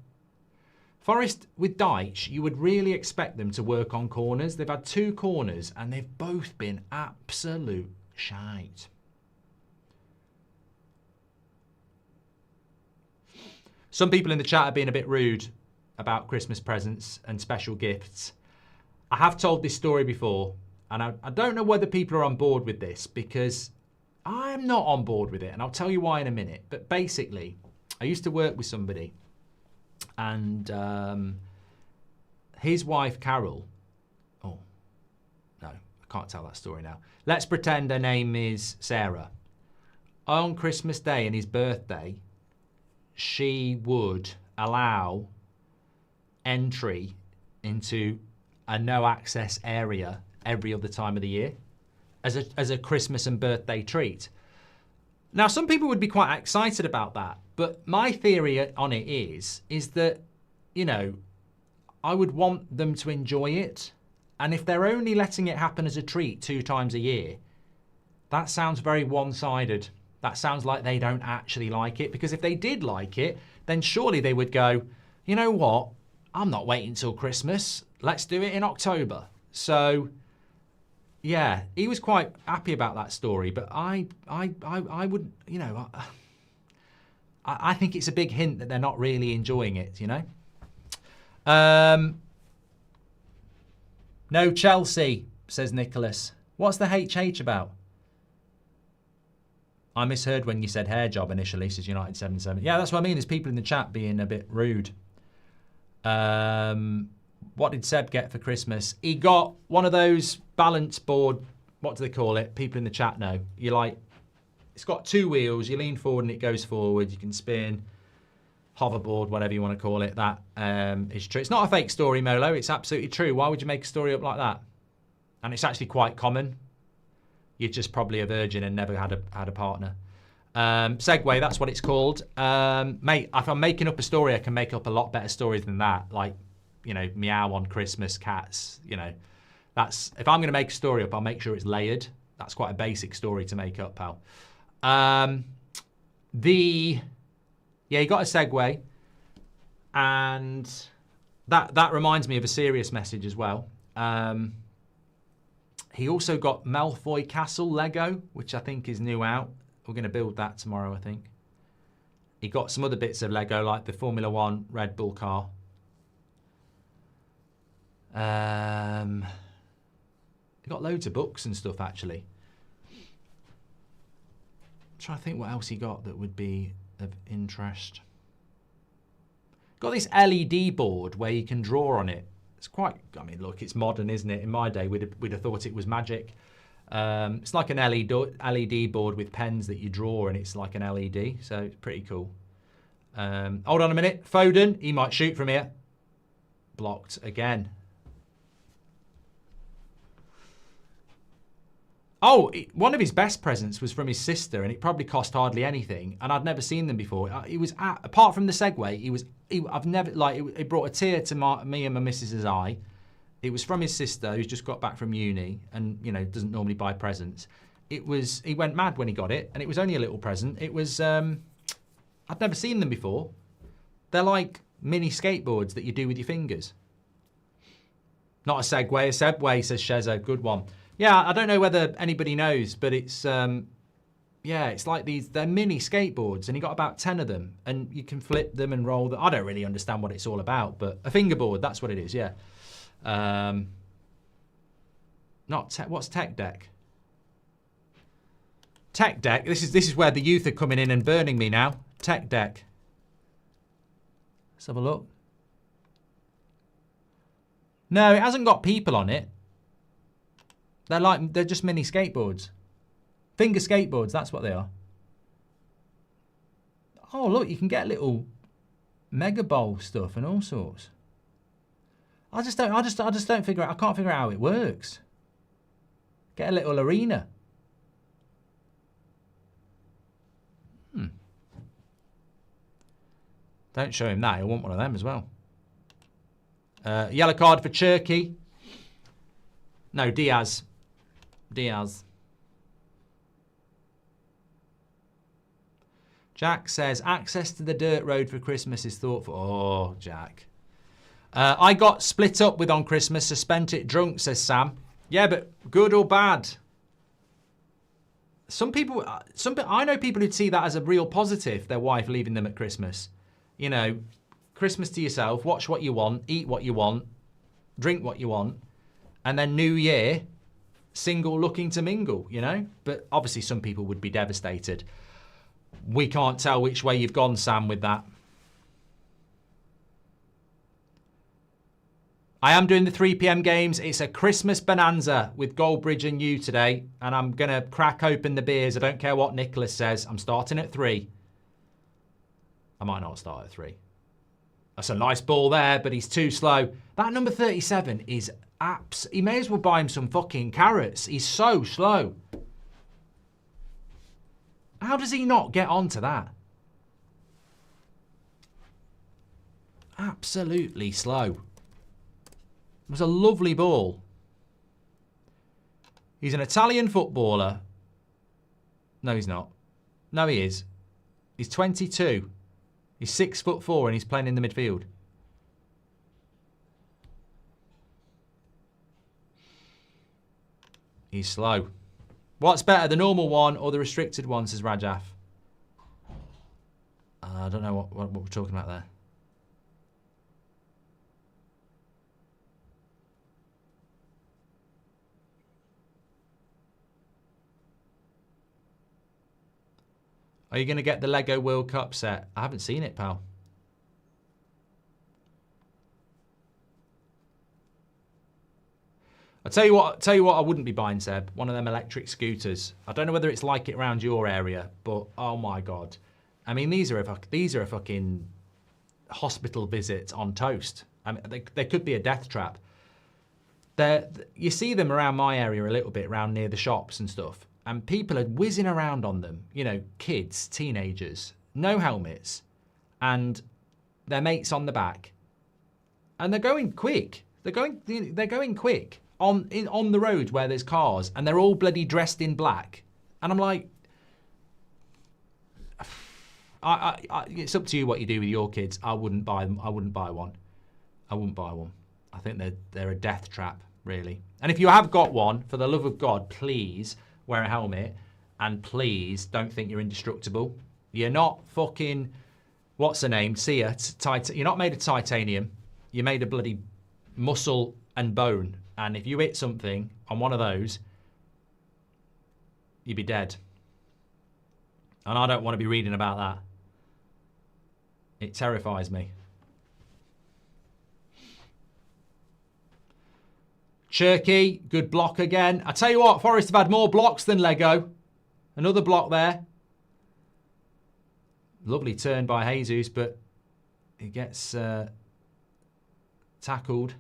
Forest with Deitch, you would really expect them to work on corners. They've had 2 corners and they've both been absolute shite. Some people in the chat are being a bit rude about Christmas presents and special gifts. I have told this story before, and I don't know whether people are on board with this, because I'm not on board with it, and I'll tell you why in a minute. But basically, I used to work with somebody, and his wife, Carol... Oh, no, I can't tell that story now. Let's pretend her name is Sarah. On Christmas Day and his birthday, she would allow entry into a no-access area every other time of the year as a Christmas and birthday treat. Now, some people would be quite excited about that, but my theory on it is that, I would want them to enjoy it, and if they're only letting it happen as a treat 2 times a year, that sounds very one-sided. That sounds like they don't actually like it, because if they did like it, then surely they would go, you know what, I'm not waiting till Christmas. Let's do it in October. So, yeah, he was quite happy about that story, but I would, I think it's a big hint that they're not really enjoying it, you know? No Chelsea, says Nicholas. What's the HH about? I misheard when you said hair job initially, says United77. Yeah, that's what I mean. There's people in the chat being a bit rude. What did Seb get for Christmas? He got one of those balance board, what do they call it? People in the chat know. You like, it's got 2 wheels. You lean forward and it goes forward. You can spin, hoverboard, whatever you want to call it. That is true. It's not a fake story, Molo. It's absolutely true. Why would you make a story up like that? And it's actually quite common. You're just probably a virgin and never had a partner. Segway, that's what it's called. Mate, if I'm making up a story, I can make up a lot better stories than that. Like, you know, meow on Christmas, cats, you know. That's, if I'm going to make a story up, I'll make sure it's layered. That's quite a basic story to make up, pal. Yeah, you got a Segway. And that reminds me of a serious message as well. He also got Malfoy Castle Lego, which I think is new out. We're going to build that tomorrow, I think. He got some other bits of Lego, like the Formula 1 Red Bull car. He got loads of books and stuff, actually. I'm trying to think what else he got that would be of interest. Got this LED board where you can draw on it. It's quite, I mean, look, it's modern, isn't it? In my day, we'd have thought it was magic. It's like an LED board with pens that you draw, and it's like an LED, so it's pretty cool. Hold on a minute. Foden, he might shoot from here. Blocked again. Oh, one of his best presents was from his sister, and it probably cost hardly anything, and I'd never seen them before. He was, apart from the Segway, I've never, like, it brought a tear to me and my missus's eye. It was from his sister, who's just got back from uni and, you know, doesn't normally buy presents. He went mad when he got it, and it was only a little present. It was, I'd never seen them before. They're like mini skateboards that you do with your fingers. Not a Segway, a Sebway, says Shezza. Good one. Yeah, I don't know whether anybody knows, but it's, yeah, it's like they're mini skateboards, and you got about 10 of them, and you can flip them and roll them. I don't really understand what it's all about, but a fingerboard, that's what it is, yeah. What's Tech Deck? Tech Deck, this is where the youth are coming in and burning me now. Tech Deck. Let's have a look. No, it hasn't got people on it. They're just mini skateboards. Finger skateboards, that's what they are. Oh, look, you can get little Mega Bowl stuff and all sorts. I just don't figure out, I can't figure out how it works. Get a little arena. Don't show him that, he'll want one of them as well. Yellow card for Cherky. No, Diaz. Jack says, access to the dirt road for Christmas is thoughtful. Oh, Jack. I got split up with on Christmas, so spent it drunk, says Sam. Yeah, but good or bad? I know people who'd see that as a real positive, their wife leaving them at Christmas. You know, Christmas to yourself, watch what you want, eat what you want, drink what you want, and then New Year, single looking to mingle, you know? But obviously some people would be devastated. We can't tell which way you've gone, Sam, with that. I am doing the 3 p.m. games. It's a Christmas bonanza with Goldbridge and you today, and I'm going to crack open the beers. I don't care what Nicholas says. I'm starting at 3. I might not start at 3. That's a nice ball there, but he's too slow. That number 37 is he may as well buy him some fucking carrots. He's so slow. How does he not get onto that? Absolutely slow. It was a lovely ball. He's an Italian footballer. No, he's not. No, he is. He's 22. He's 6'4" and he's playing in the midfield. He's slow. What's better, the normal one or the restricted one, says Rajaf? I don't know what we're talking about there. Are you going to get the Lego World Cup set? I haven't seen it, pal. I'll tell you what I wouldn't be buying, Seb. One of them electric scooters. I don't know whether it's like it around your area, but oh my God. I mean, these are a fucking hospital visit on toast. I mean, they could be a death trap. You see them around my area a little bit, around near the shops and stuff. And people are whizzing around on them, you know, kids, teenagers, no helmets, and their mates on the back. And they're going quick. They're going quick on the road where there's cars, and they're all bloody dressed in black. And I'm like, it's up to you what you do with your kids. I wouldn't buy them. I wouldn't buy one. I wouldn't buy one. I think they're a death trap, really. And if you have got one, for the love of God, please wear a helmet, and please don't think you're indestructible. You're not fucking, what's her name? Sia. You're not made of titanium. You're made of bloody muscle and bone. And if you hit something on one of those, you'd be dead. And I don't want to be reading about that. It terrifies me. Cherky, good block again. I tell you what, Forest have had more blocks than Lego. Another block there. Lovely turn by Jesus, but he gets tackled.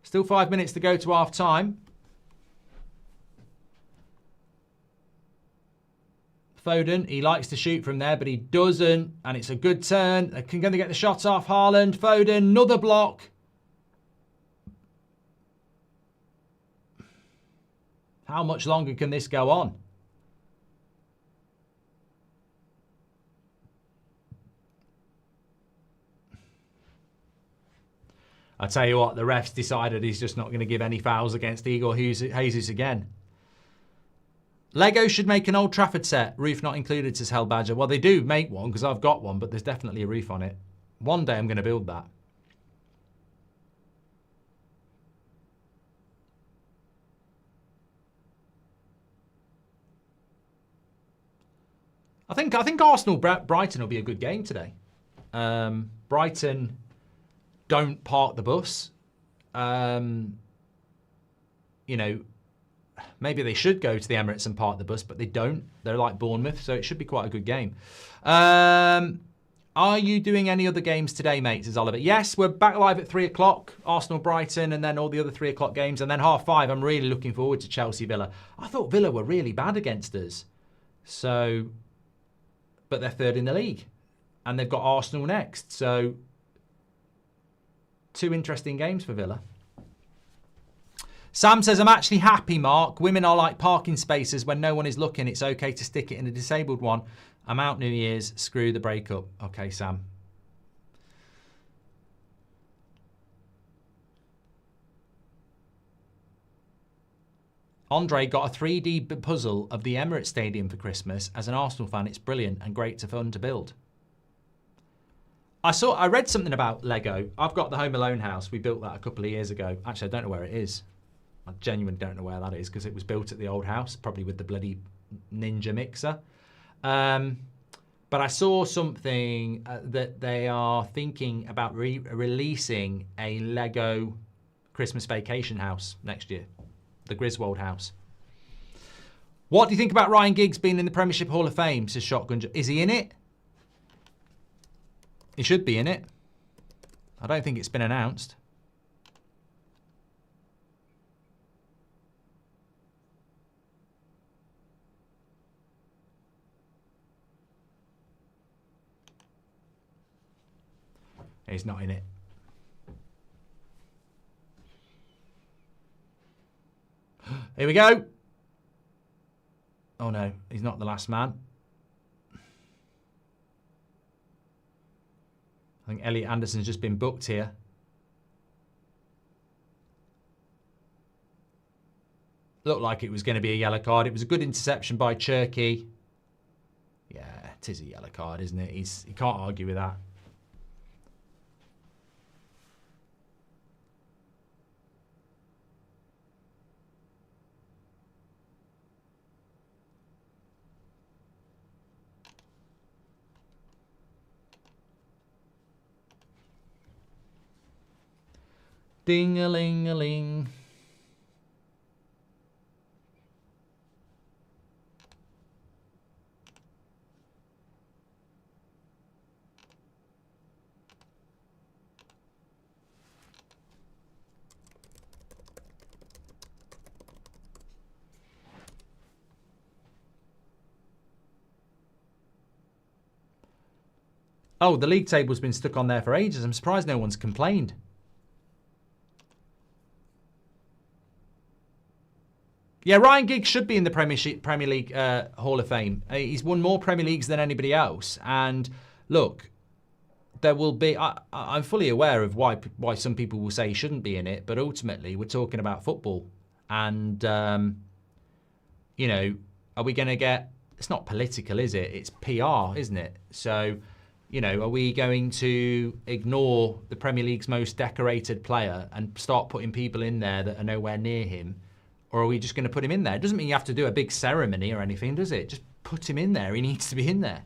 Still 5 minutes to go to half time. Foden, he likes to shoot from there, but he doesn't. And it's a good turn. They're going to get the shot off. Haaland, Foden, another block. How much longer can this go on? I tell you what, the refs decided he's just not going to give any fouls against Igor Jesus again. Lego should make an Old Trafford set. Roof not included, says Hell Badger. Well, they do make one because I've got one, but there's definitely a roof on it. One day I'm going to build that. I think Arsenal Brighton will be a good game today. Brighton don't park the bus. You know, maybe they should go to the Emirates and park the bus, but they don't. They're like Bournemouth, so it should be quite a good game. Are you doing any other games today, mate, says Oliver? Yes, we're back live at 3 o'clock. Arsenal, Brighton, and then all the other 3 o'clock games. And then 5:30, I'm really looking forward to Chelsea Villa. I thought Villa were really bad against us. So, but they're third in the league. And they've got Arsenal next. So, 2 interesting games for Villa. Sam says, I'm actually happy, Mark. Women are like parking spaces when no one is looking. It's okay to stick it in a disabled one. I'm out New Year's. Screw the breakup. Okay, Sam. Andre got a 3D puzzle of the Emirates Stadium for Christmas. As an Arsenal fan, it's brilliant and great fun to build. I read something about Lego. I've got the Home Alone house. We built that a couple of years ago. Actually, I don't know where it is. I genuinely don't know where that is because it was built at the old house, probably with the bloody Ninja mixer. But I saw something that they are thinking about releasing a Lego Christmas Vacation house next year. The Griswold house. What do you think about Ryan Giggs being in the Premiership Hall of Fame, says Shotgun? Is he in it? He should be in it. I don't think it's been announced. He's not in it. Here we go. Oh no, he's not the last man. I think Elliot Anderson's just been booked here. Looked like it was going to be a yellow card. It was a good interception by Cherky. Yeah, it is a yellow card, isn't it? He can't argue with that. Ding-a-ling-a-ling. Oh, the league table's been stuck on there for ages. I'm surprised no one's complained. Yeah, Ryan Giggs should be in the Premier League Hall of Fame. He's won more Premier Leagues than anybody else. And look, there will be... I'm fully aware of why some people will say he shouldn't be in it, but ultimately we're talking about football. And, you know, are we going to get... It's not political, is it? It's PR, isn't it? So... You know, are we going to ignore the Premier League's most decorated player and start putting people in there that are nowhere near him? Or are we just going to put him in there? It doesn't mean you have to do a big ceremony or anything, does it? Just put him in there. He needs to be in there.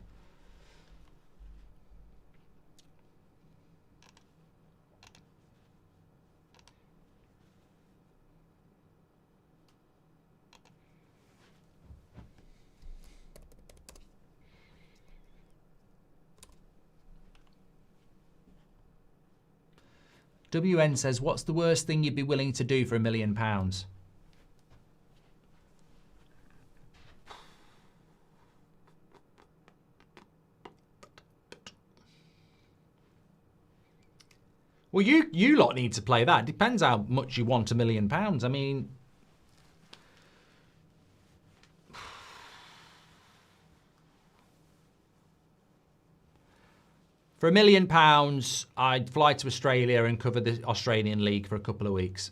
WN says, what's the worst thing you'd be willing to do for £1 million? Well, you lot need to play that. Depends how much you want £1 million. I mean... For £1 million, I'd fly to Australia and cover the Australian League for a couple of weeks.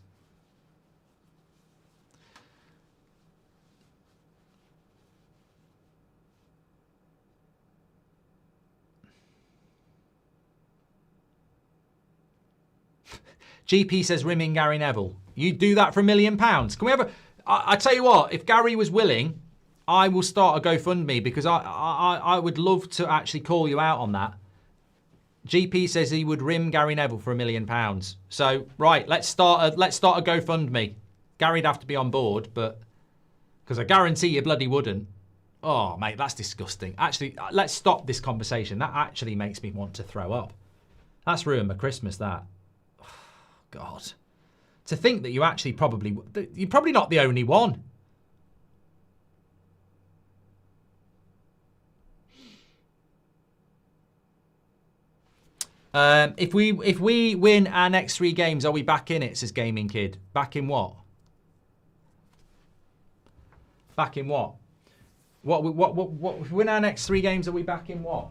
GP says rimming Gary Neville. You do that for £1 million? Can we have a... I tell you what, if Gary was willing, I will start a GoFundMe because I would love to actually call you out on that. GP says he would rim Gary Neville for £1 million. So, right, let's start a GoFundMe. Gary'd have to be on board, but... Because I guarantee you bloody wouldn't. Oh, mate, that's disgusting. Actually, let's stop this conversation. That actually makes me want to throw up. That's ruined my Christmas, that. Oh, God. To think that you actually probably... You're probably not the only one. If we win our next 3 games, are we back in it, says Gaming Kid? Back in what? Back in what? What if we win our next 3 games, are we back in what?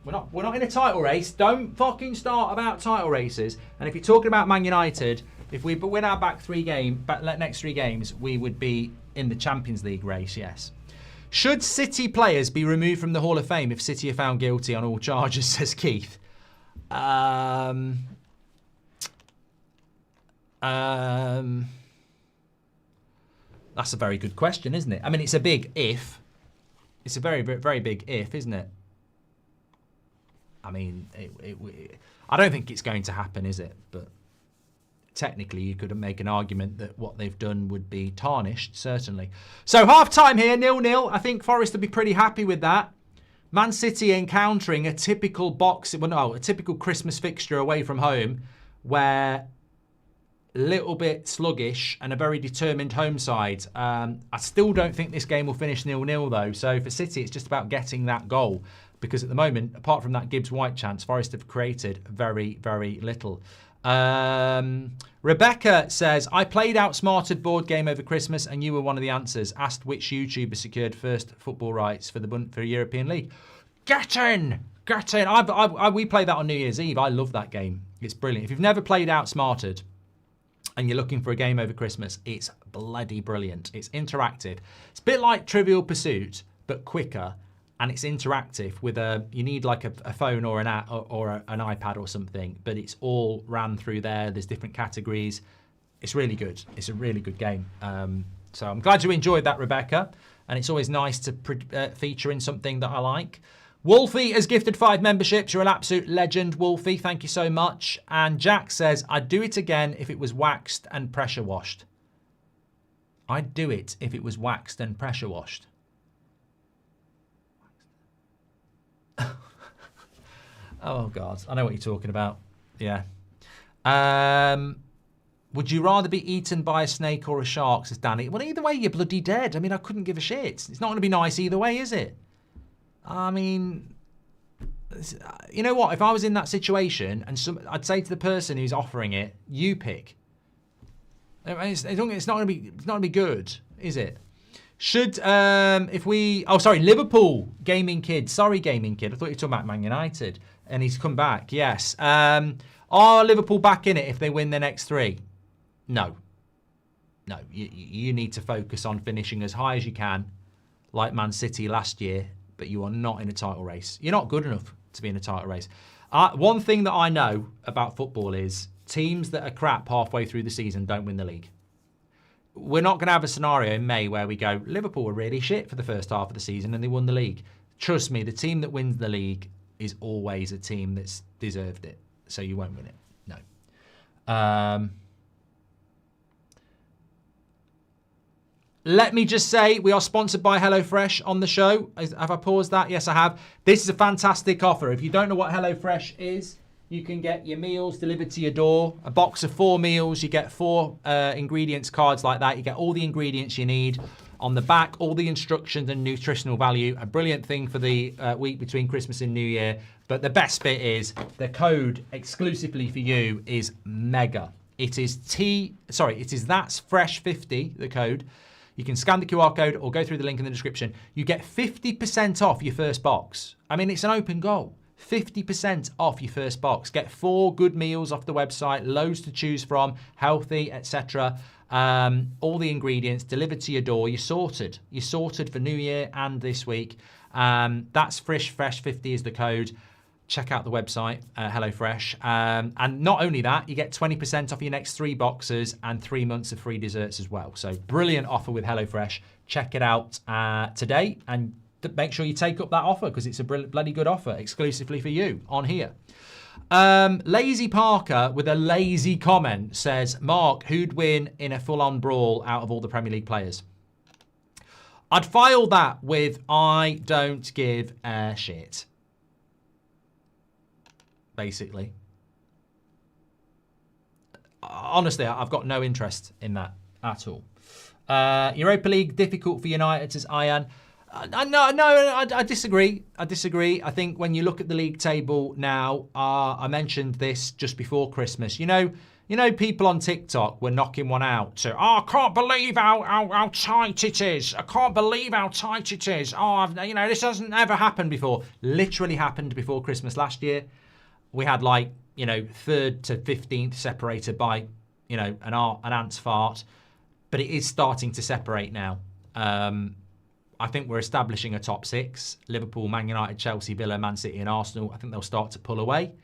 We're not in a title race. Don't fucking start about title races. And if you're talking about Man United, if we win our next 3 games, we would be in the Champions League race, yes. Should City players be removed from the Hall of Fame if City are found guilty on all charges, says Keith? That's a very good question, isn't it? I mean, it's a big if. It's a very, very big if, isn't it? I mean, I don't think it's going to happen, is it? But technically, you could make an argument that what they've done would be tarnished, certainly. So, half-time here, 0-0. I think Forest will be pretty happy with that. Man City encountering a typical a typical Christmas fixture away from home where a little bit sluggish and a very determined home side. I still don't think this game will finish 0-0 though. So for City, it's just about getting that goal because at the moment, apart from that Gibbs-White chance, Forest have created very, very little. Rebecca says, I played Outsmarted board game over Christmas and you were one of the answers. Asked which YouTuber secured first football rights for European League. Get in! We played that on New Year's Eve. I love that game. It's brilliant. If you've never played Outsmarted and you're looking for a game over Christmas, it's bloody brilliant. It's interactive. It's a bit like Trivial Pursuit, but quicker, and it's interactive with you need like a phone or an app or an iPad or something, but it's all ran through there. There's different categories. It's really good. It's a really good game. So I'm glad you enjoyed that, Rebecca, and it's always nice to feature in something that I like. Wolfie has gifted 5 memberships. You're an absolute legend, Wolfie. Thank you so much. And Jack says, I'd do it again if it was waxed and pressure washed. I'd do it if it was waxed and pressure washed. Oh, God. I know what you're talking about. Yeah. Would you rather be eaten by a snake or a shark, says Danny? Well, either way, you're bloody dead. I mean, I couldn't give a shit. It's not going to be nice either way, is it? I mean, you know what? If I was in that situation, and I'd say to the person who's offering it, "You pick." It's not going to be good, is it? Should Liverpool Gaming Kid. Sorry, Gaming Kid. I thought you were talking about Man United, and he's come back. Yes. Are Liverpool back in it if they win their next 3? No. You need to focus on finishing as high as you can, like Man City last year. But you are not in a title race. You're not good enough to be in a title race. One thing that I know about football is teams that are crap halfway through the season don't win the league. We're not going to have a scenario in May where we go, Liverpool were really shit for the first half of the season and they won the league. Trust me, the team that wins the league is always a team that's deserved it. So you won't win it. No. Let me just say, we are sponsored by HelloFresh on the show. Have I paused that? Yes, I have. This is a fantastic offer. If you don't know what HelloFresh is, you can get your meals delivered to your door. A box of 4 meals. You get 4 ingredients cards like that. You get all the ingredients you need. On the back, all the instructions and nutritional value. A brilliant thing for the week between Christmas and New Year. But the best bit is the code exclusively for you is mega. It is that's fresh 50, the code. You can scan the QR code or go through the link in the description. You get 50% off your first box. I mean, it's an open goal. 50% off your first box. Get 4 good meals off the website, loads to choose from, healthy, etc. All the ingredients delivered to your door. You're sorted. You're sorted for New Year and this week. That's fresh 50 is the code. Check out the website, HelloFresh. And not only that, you get 20% off your next 3 boxes and 3 months of free desserts as well. So brilliant offer with HelloFresh. Check it out today and make sure you take up that offer because it's a bloody good offer exclusively for you on here. Lazy Parker with a lazy comment says, Mark, who'd win in a full-on brawl out of all the Premier League players? I'd file that with I don't give a shit. Basically. Honestly, I've got no interest in that at all. Europa League difficult for United, says Ian. I disagree. I think when you look at the league table now, I mentioned this just before Christmas. You know, people on TikTok were knocking one out. So, I can't believe how tight it is. I can't believe how tight it is. This hasn't ever happened before. Literally happened before Christmas last year. We had 3rd to 15th separated by, an ant's fart. But it is starting to separate now. I think we're establishing a top 6. Liverpool, Man United, Chelsea, Villa, Man City and Arsenal. I think they'll start to pull away.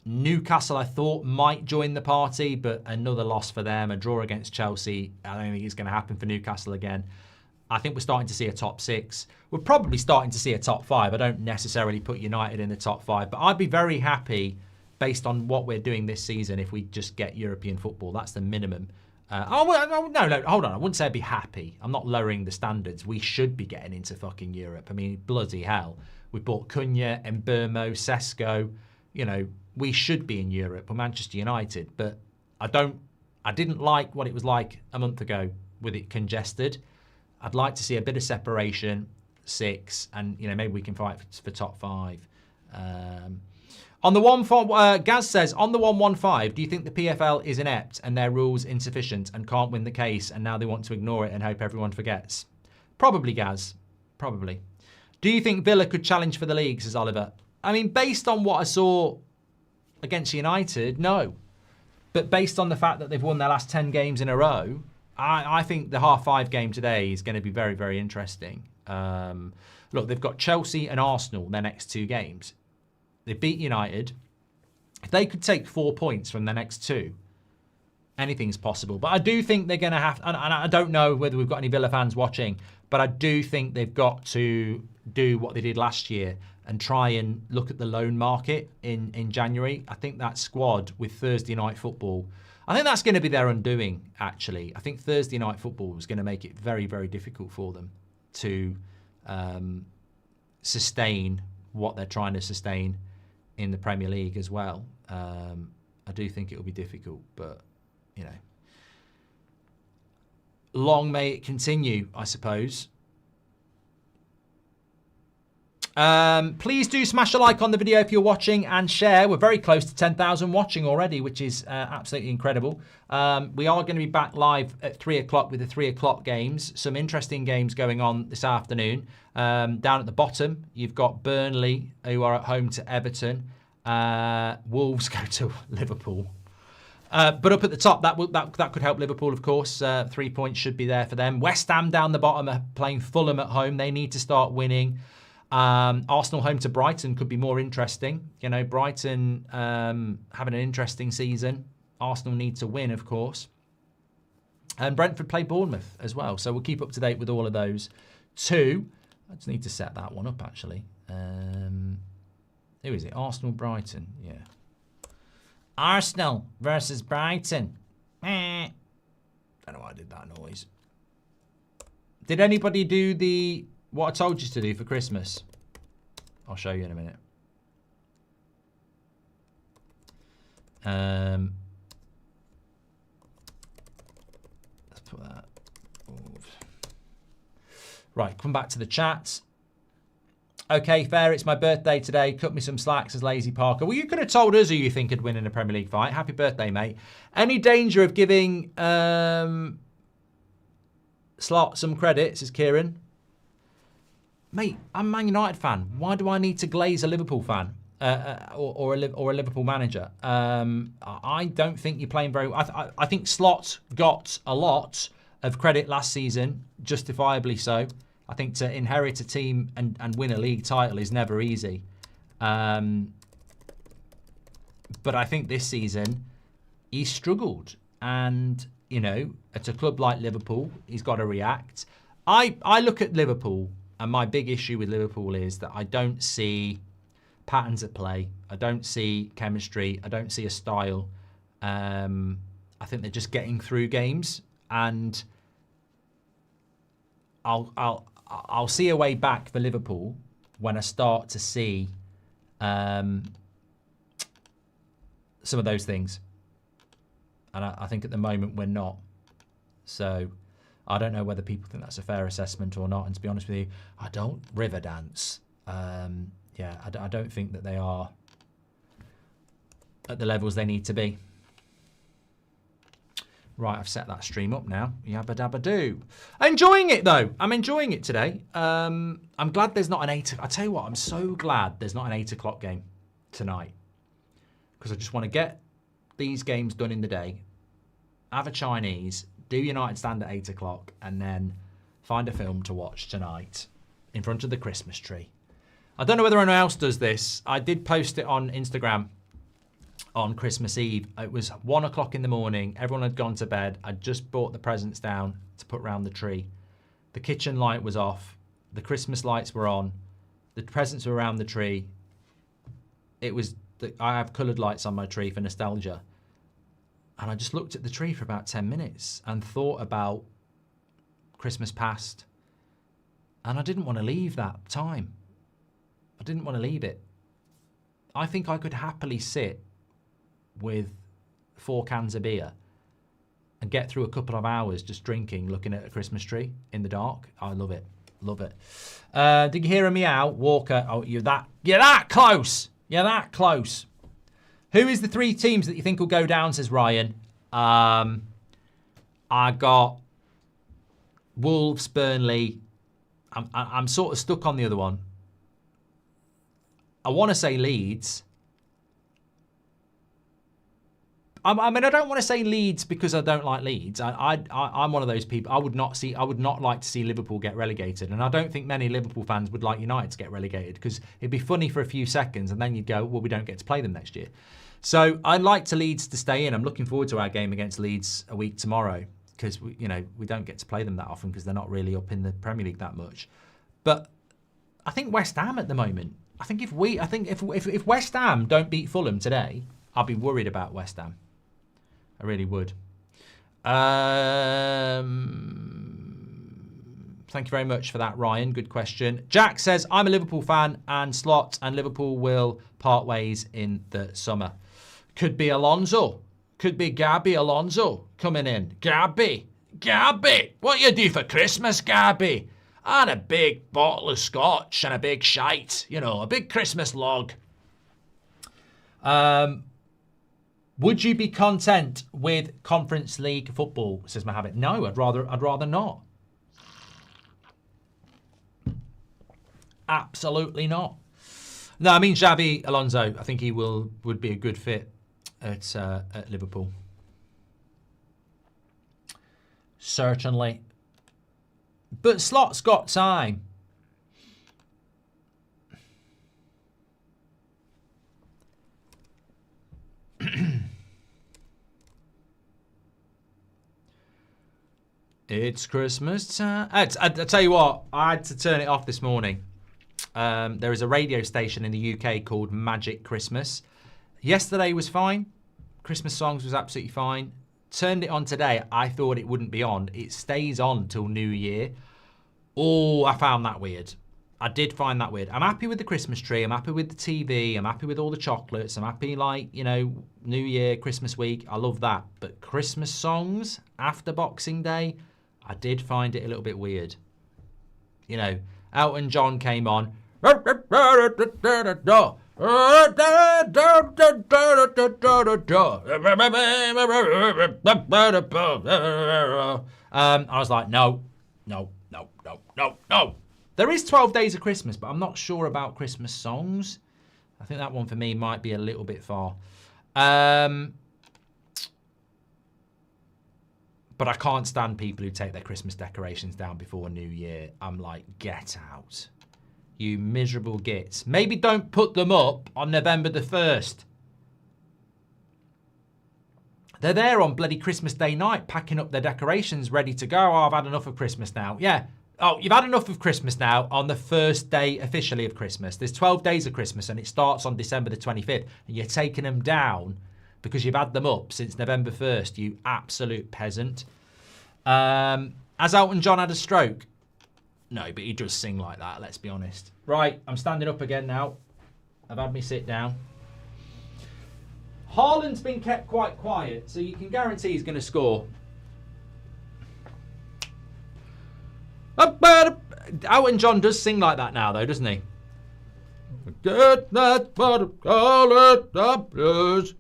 Newcastle, I thought, might join the party, but another loss for them. A draw against Chelsea. I don't think it's going to happen for Newcastle again. I think we're starting to see a top 6. We're probably starting to see a top 5. I don't necessarily put United in the top 5, but I'd be very happy based on what we're doing this season if we just get European football. That's the minimum. No, hold on. I wouldn't say I'd be happy. I'm not lowering the standards. We should be getting into fucking Europe. I mean, bloody hell. We bought Cunha, Mbeumo, Sesko. We should be in Europe. We're Manchester United, but I didn't like what it was like a month ago with it congested. I'd like to see a bit of separation, 6, and maybe we can fight for top 5. On the Gaz says, on the 115, do you think the PFL is inept and their rules insufficient and can't win the case and now they want to ignore it and hope everyone forgets? Probably, Gaz. Probably. Do you think Villa could challenge for the league, says Oliver? I mean, based on what I saw against United, no. But based on the fact that they've won their last 10 games in a row, I think the half-5 game today is going to be very, very interesting. Look, they've got Chelsea and Arsenal their next 2 games. They beat United. If they could take 4 points from their next 2, anything's possible. But I do think they're going to have, and I don't know whether we've got any Villa fans watching, but I do think they've got to do what they did last year and try and look at the loan market in January. I think that squad with Thursday night football, I think that's going to be their undoing, actually. I think Thursday night football is going to make it very, very difficult for them to sustain what they're trying to sustain in the Premier League as well. I do think it will be difficult, but, you know, long may it continue, I suppose. Please do smash a like on the video if you're watching and share. We're very close to 10,000 watching already, which is absolutely incredible. We are going to be back live at 3 o'clock with the 3 o'clock games. Some interesting games going on this afternoon. Down at the bottom, you've got Burnley, who are at home to Everton. Wolves go to Liverpool. But up at the top, that could help Liverpool, of course. 3 points should be there for them. West Ham down the bottom are playing Fulham at home. They need to start winning. Arsenal home to Brighton could be more interesting. You know, Brighton having an interesting season. Arsenal need to win, of course. And Brentford play Bournemouth as well. So we'll keep up to date with all of those too. I just need to set that one up, actually. Who is it? Arsenal, Brighton. Yeah. Arsenal versus Brighton. Don't know why I did that noise. Did anybody do the... what I told you to do for Christmas? I'll show you in a minute. Let's put that. Right, come back to the chat. Okay, fair. It's my birthday today. Cut me some slack, says Lazy Parker. Well, you could have told us who you think would win in a Premier League fight. Happy birthday, mate. Any danger of giving Slot some credit, says Kieran. Mate, I'm a Man United fan. Why do I need to glaze a Liverpool fan or a Liverpool manager? I don't think you're playing very well. I think Slot got a lot of credit last season, justifiably so. I think to inherit a team and win a league title is never easy. But I think this season, he's struggled. And, you know, at a club like Liverpool, he's got to react. I look at Liverpool, and my big issue with Liverpool is that I don't see patterns at play. I don't see chemistry. I don't see a style. I think they're just getting through games, and I'll see a way back for Liverpool when I start to see some of those things. And I think at the moment we're not. So I don't know whether people think that's a fair assessment or not. And to be honest with you, I don't river dance. Yeah, I don't think that they are at the levels they need to be. Right, I've set that stream up now. Yabba dabba doo. Enjoying it though. I'm enjoying it today. I'm glad there's not an 8. I tell you what, I'm so glad there's not an 8 o'clock game tonight, because I just want to get these games done in the day, have a Chinese, do United stand at 8 o'clock, and then find a film to watch tonight in front of the Christmas tree. I don't know whether anyone else does this. I did post it on Instagram on Christmas Eve. It was 1 o'clock in the morning. Everyone had gone to bed. I'd just brought the presents down to put around the tree. The kitchen light was off. The Christmas lights were on. The presents were around the tree. It was, I have coloured lights on my tree for nostalgia. And I just looked at the tree for about 10 minutes and thought about Christmas past. And I didn't want to leave that time. I didn't want to leave it. I think I could happily sit with 4 cans of beer and get through a couple of hours just drinking, looking at a Christmas tree in the dark. I love it. Love it. Did you hear a meow? Walker. Oh, you're that close. You're that close. Who is the 3 teams that you think will go down, says Ryan? I got Wolves, Burnley. I'm sort of stuck on the other one. I want to say Leeds. I mean, I don't want to say Leeds because I don't like Leeds. I'm one of those people. I would not like to see Liverpool get relegated, and I don't think many Liverpool fans would like United to get relegated because it'd be funny for a few seconds, and then you'd go, well, we don't get to play them next year. So I'd like to Leeds to stay in. I'm looking forward to our game against Leeds a week tomorrow because we don't get to play them that often because they're not really up in the Premier League that much. But I think West Ham at the moment. I think if West Ham don't beat Fulham today, I'll be worried about West Ham. I really would. Thank you very much for that, Ryan. Good question. Jack says, I'm a Liverpool fan and Slot and Liverpool will part ways in the summer. Could be Alonso. Could be Gabby Alonso coming in. Gabby, what you do for Christmas, Gabby? And a big bottle of scotch and a big shite. A big Christmas log. Would you be content with Conference League football, says Mohammed? No, I'd rather not. Absolutely not. No, I mean Xabi Alonso. I think he would be a good fit at Liverpool. Certainly. But Slot's got time. It's Christmas time. I tell you what, I had to turn it off this morning. There is a radio station in the UK called Magic Christmas. Yesterday was fine. Christmas songs was absolutely fine. Turned it on today. I thought it wouldn't be on. It stays on till New Year. Oh, I found that weird. I did find that weird. I'm happy with the Christmas tree. I'm happy with the TV. I'm happy with all the chocolates. I'm happy, New Year, Christmas week. I love that. But Christmas songs after Boxing Day, I did find it a little bit weird. Elton John came on. I was like, no. There is 12 Days of Christmas, but I'm not sure about Christmas songs. I think that one for me might be a little bit far. But I can't stand people who take their Christmas decorations down before New Year. I'm like, get out. You miserable gits. Maybe don't put them up on November the 1st. They're there on bloody Christmas Day night, packing up their decorations, ready to go. Oh, I've had enough of Christmas now. Yeah. Oh, you've had enough of Christmas now on the first day officially of Christmas. There's 12 days of Christmas and it starts on December the 25th. And you're taking them down because you've had them up since November 1st, you absolute peasant. Has Elton John had a stroke? No, but he does sing like that, let's be honest. Right, I'm standing up again now. I've had me sit down. Haaland's been kept quite quiet, so you can guarantee he's going to score. Elton John does sing like that now, though, doesn't he? Get that what call it the blues.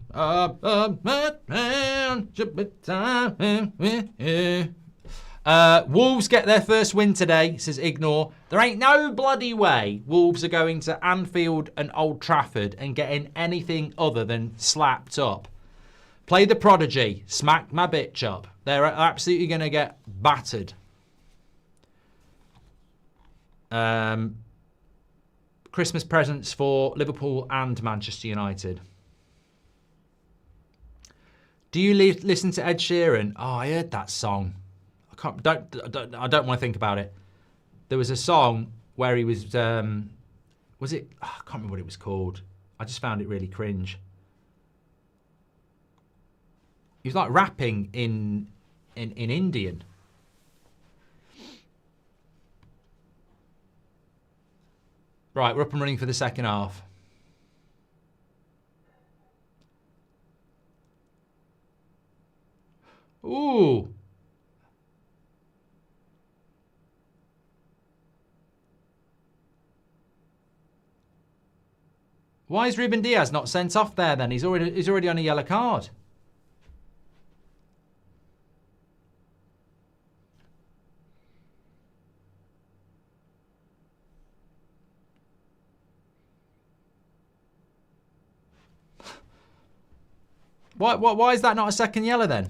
Wolves get their first win today, says Ignore. There ain't no bloody way Wolves are going to Anfield and Old Trafford and getting anything other than slapped up. Play the prodigy, smacked my bitch up. They're absolutely going to get battered. Christmas presents for Liverpool and Manchester United. Do you listen to Ed Sheeran? Oh, I heard that song. I don't want to think about it. There was a song where he was it? I can't remember what it was called. I just found it really cringe. He was like rapping in Indian. Right, we're up and running for the second half. Ooh. Why is Ruben Diaz not sent off there then? He's already on a yellow card. Why is that not a second yellow then?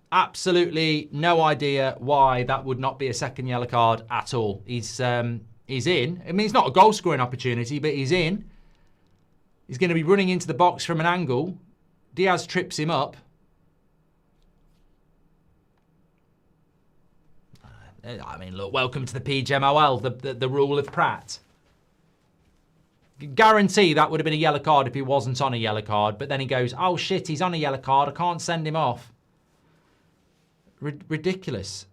Absolutely no idea why that would not be a second yellow card at all. He's in. I mean, it's not a goal scoring opportunity, but he's in. He's going to be running into the box from an angle. Diaz trips him up. I mean, look, welcome to the PGMOL, the rule of Pratt. Guarantee that would have been a yellow card if he wasn't on a yellow card. But then he goes, oh shit, he's on a yellow card. I can't send him off. Ridiculous.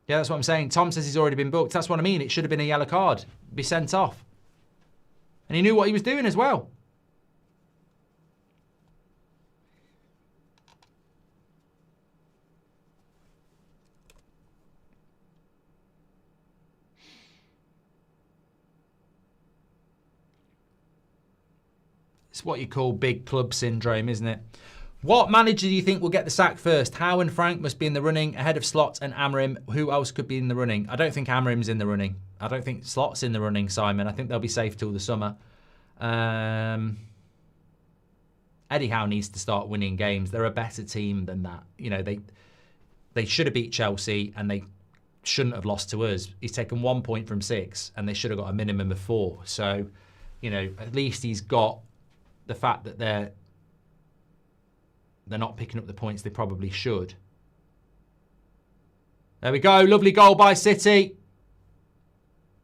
Yeah, that's what I'm saying. Tom says he's already been booked. That's what I mean. It should have been a yellow card. Be sent off. And he knew what he was doing as well. It's what you call big club syndrome, isn't it? What manager do you think will get the sack first? Howe and Frank must be in the running ahead of Slot and Amorim. Who else could be in the running? I don't think Amorim's in the running. I don't think Slot's in the running, Simon. I think they'll be safe till the summer. Eddie Howe needs to start winning games. They're a better team than that. You know, they should have beat Chelsea and they shouldn't have lost to us. He's taken 1 point from 6 and they should have got a minimum of 4. So, you know, at least he's got the fact that they're not picking up the points they probably should. There we go. Lovely goal by City.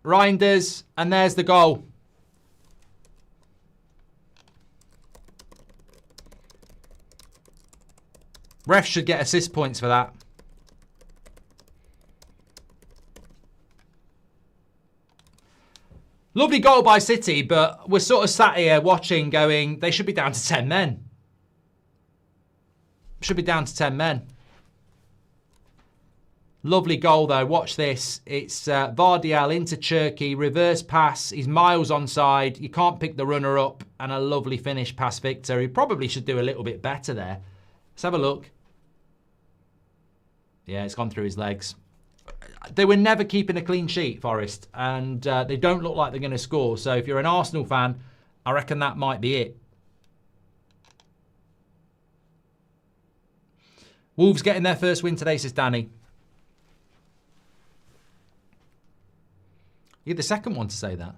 Reinders. And there's the goal. Ref should get assist points for that. Lovely goal by City, but we're sort of sat here watching going, they should be down to 10 men. Should be down to 10 men. Lovely goal though. Watch this. It's Vardiel into Cherky. Reverse pass. He's miles onside. You can't pick the runner up. And a lovely finish past Victor. He probably should do a little bit better there. Let's have a look. Yeah, it's gone through his legs. They were never keeping a clean sheet, Forest. And they don't look like they're going to score. So if you're an Arsenal fan, I reckon that might be it. Wolves getting their first win today, says Danny. You're the second one to say that.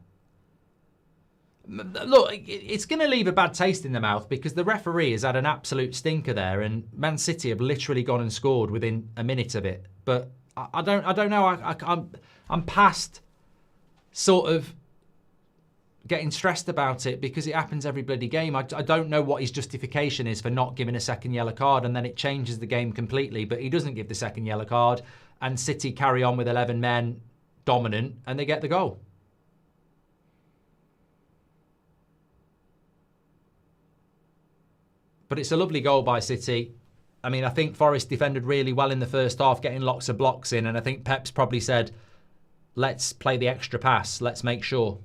Look, it's going to leave a bad taste in the mouth because the referee has had an absolute stinker there and Man City have literally gone and scored within a minute of it. But I don't know. I'm past sort of getting stressed about it because it happens every bloody game. I don't know what his justification is for not giving a second yellow card and then it changes the game completely. But he doesn't give the second yellow card and City carry on with 11 men dominant and they get the goal. But it's a lovely goal by City. I mean, I think Forest defended really well in the first half, getting lots of blocks in. And I think Pep's probably said, let's play the extra pass. Let's make sure.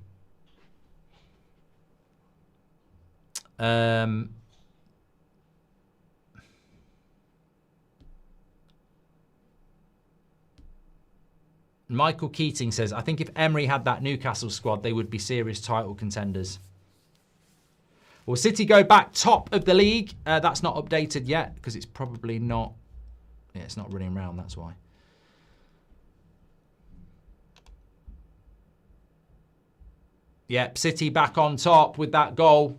Michael Keating says, I think if Emery had that Newcastle squad, they would be serious title contenders. Will City go back top of the league? That's not updated yet because it's probably not. Yeah, it's not running round, that's why. Yep, City back on top with that goal.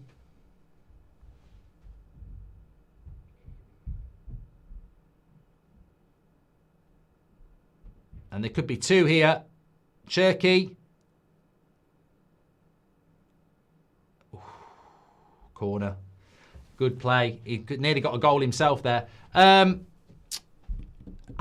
And there could be 2 here. Cherky. Corner. Good play. He nearly got a goal himself there. I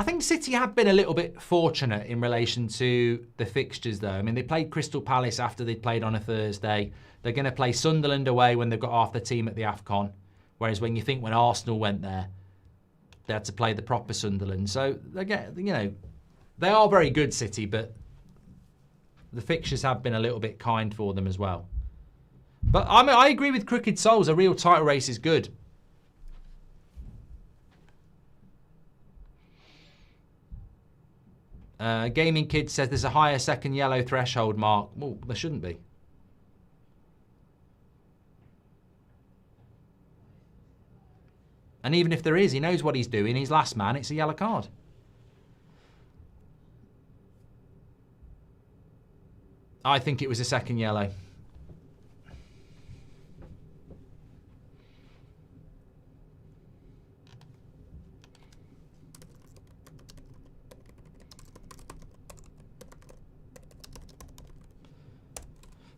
think City have been a little bit fortunate in relation to the fixtures, though. I mean, they played Crystal Palace after they played on a Thursday. They're going to play Sunderland away when they've got half the team at the AFCON. Whereas when you think when Arsenal went there, they had to play the proper Sunderland. So, they get, you know, they are very good, City, but the fixtures have been a little bit kind for them as well. But I agree with Crooked Souls. A real title race is good. Gaming Kid says there's a higher second yellow threshold, Mark. Well, there shouldn't be. And even if there is, he knows what he's doing. He's last man. It's a yellow card. I think it was a second yellow.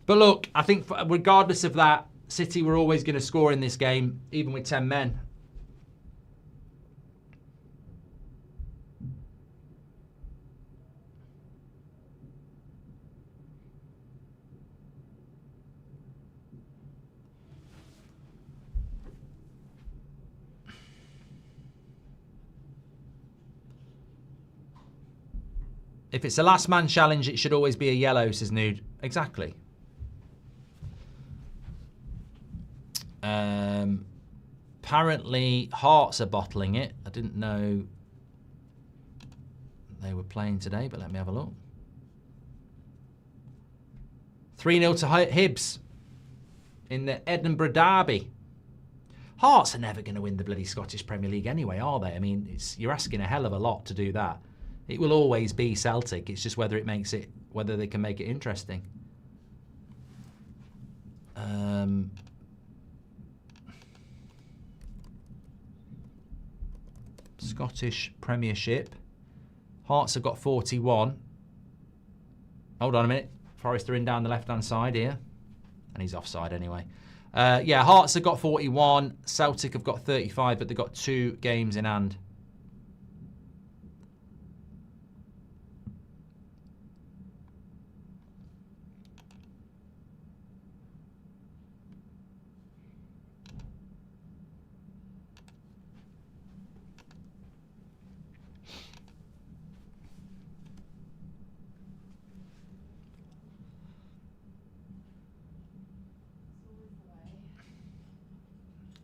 But look, I think regardless of that, City were always going to score in this game, even with 10 men. If it's a last man challenge, it should always be a yellow, says Nude. Exactly. Apparently, Hearts are bottling it. I didn't know they were playing today, but let me have a look. 3-0 to Hibs in the Edinburgh Derby. Hearts are never going to win the bloody Scottish Premier League anyway, are they? I mean, you're asking a hell of a lot to do that. It will always be Celtic. It's just whether they can make it interesting. Scottish Premiership. Hearts have got 41. Hold on a minute. Forest are in down the left-hand side here. And he's offside anyway. Yeah, Hearts have got 41. Celtic have got 35, but they've got 2 games in hand.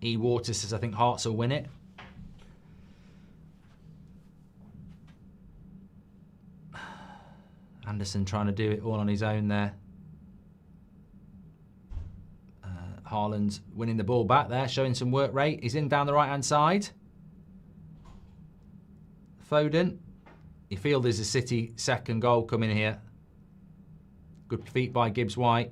E. Water says, I think Hearts will win it. Anderson trying to do it all on his own there. Haaland's winning the ball back there, showing some work rate. He's in down the right-hand side. Foden. You feel there's a City second goal coming here. Good feet by Gibbs-White.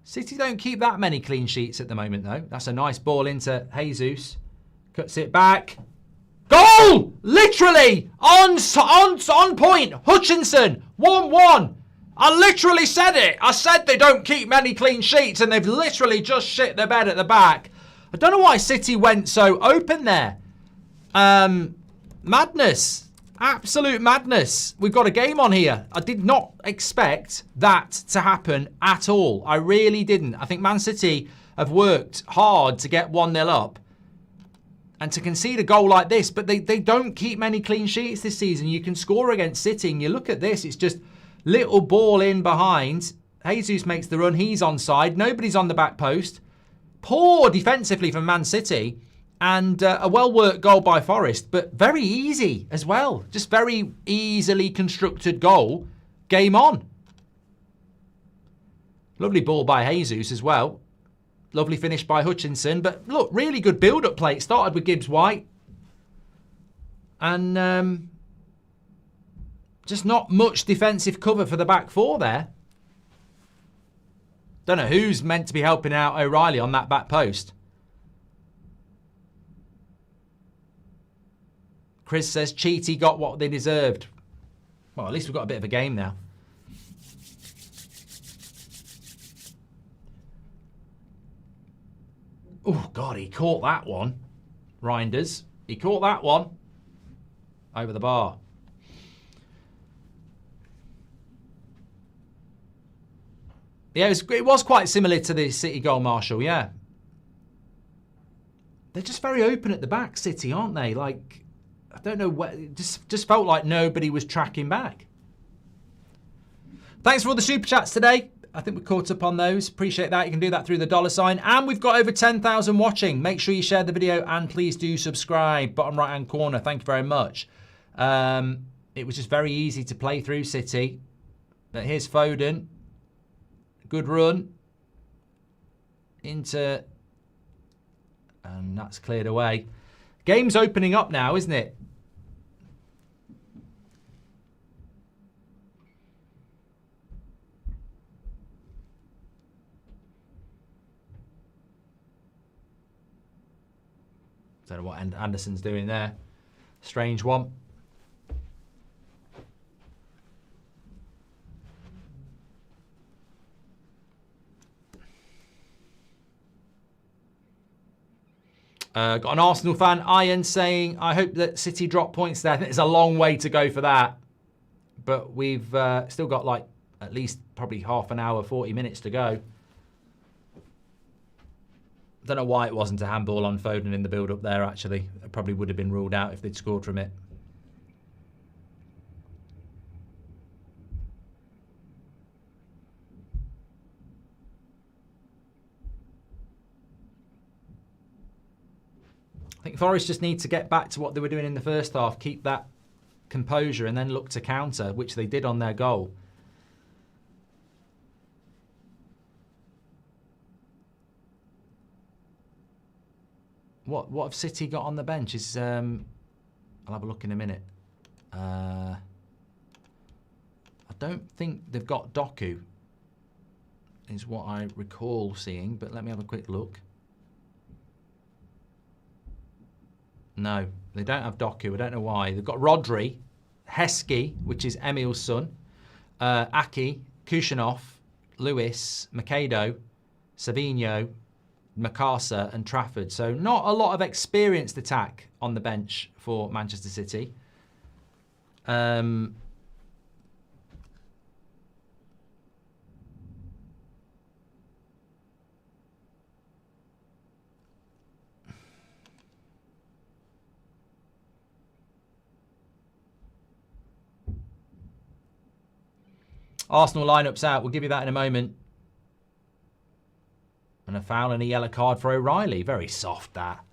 City don't keep that many clean sheets at the moment, though. That's a nice ball into Jesus. Cuts it back. Goal! Literally! On point. Hutchinson. 1-1. I literally said it. I said they don't keep many clean sheets, and they've literally just shit their bed at the back. I don't know why City went so open there. Madness. Absolute madness. We've got a game on here. I did not expect that to happen at all. I really didn't. I think Man City have worked hard to get 1-0 up and to concede a goal like this, but they don't keep many clean sheets this season. You can score against City, and you look at this, it's just little ball in behind. Jesus makes the run. He's onside. Nobody's on the back post. Poor defensively from Man City. And a well-worked goal by Forest, but very easy as well. Just very easily constructed goal. Game on. Lovely ball by Jesus as well. Lovely finish by Hutchinson. But look, really good build-up play. It started with Gibbs-White. And just not much defensive cover for the back four there. Don't know who's meant to be helping out O'Reilly on that back post. Chris says Cheaty got what they deserved. Well, at least we've got a bit of a game now. Oh, God, he caught that one. Reinders. He caught that one. Over the bar. Yeah, it was quite similar to the City goal, Marshall, yeah. They're just very open at the back, City, aren't they? Like, I don't know, what, it just felt like nobody was tracking back. Thanks for all the super chats today. I think we're caught up on those. Appreciate that. You can do that through the $sign. And we've got over 10,000 watching. Make sure you share the video and please do subscribe. Bottom right-hand corner. Thank you very much. It was just very easy to play through City. But here's Foden. Good run. Into... And that's cleared away. Game's opening up now, isn't it? Don't know what Anderson's doing there. Strange one. Got an Arsenal fan, Ian, saying, I hope that City drop points there. I think it's a long way to go for that. But we've still got like at least probably half an hour, 40 minutes to go. Don't know why it wasn't a handball on Foden in the build-up there, actually. It probably would have been ruled out if they'd scored from it. I think Forest just need to get back to what they were doing in the first half, keep that composure and then look to counter, which they did on their goal. What have City got on the bench? Is I'll have a look in a minute. I don't think they've got Doku, is what I recall seeing, but let me have a quick look. No, they don't have Doku. I don't know why. They've got Rodri, Heskey, which is Emil's son, Aki, Kushanov, Lewis, Macedo, Savinho, Macarthur and Trafford. So not a lot of experienced attack on the bench for Manchester City. Arsenal lineup's out. We'll give you that in a moment. And a foul and a yellow card for O'Reilly. Very soft, that.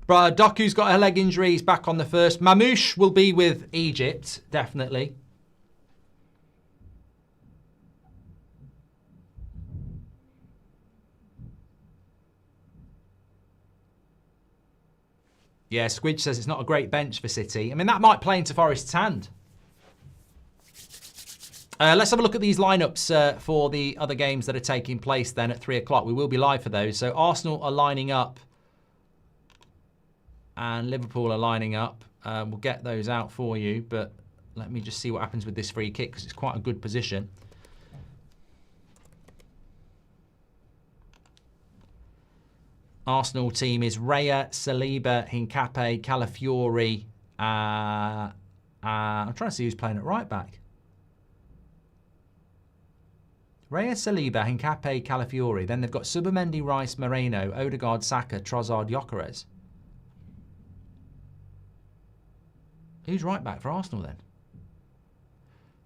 Doku's got a leg injury. He's back on the first. Mamouche will be with Egypt, definitely. Yeah, Squidge says it's not a great bench for City. I mean, that might play into Forest's hand. Let's have a look at these lineups for the other games that are taking place then at 3 o'clock. We will be live for those. So Arsenal are lining up and Liverpool are lining up. We'll get those out for you, but let me just see what happens with this free kick because it's quite a good position. Arsenal team is Raya, Saliba, Hincapié, Calafiori. I'm trying to see who's playing at right back. Raya, Saliba, Hincapié, Calafiori. Then they've got Subamendi, Rice, Moreno, Odegaard, Saka, Trossard, Gyökeres. Who's right back for Arsenal then?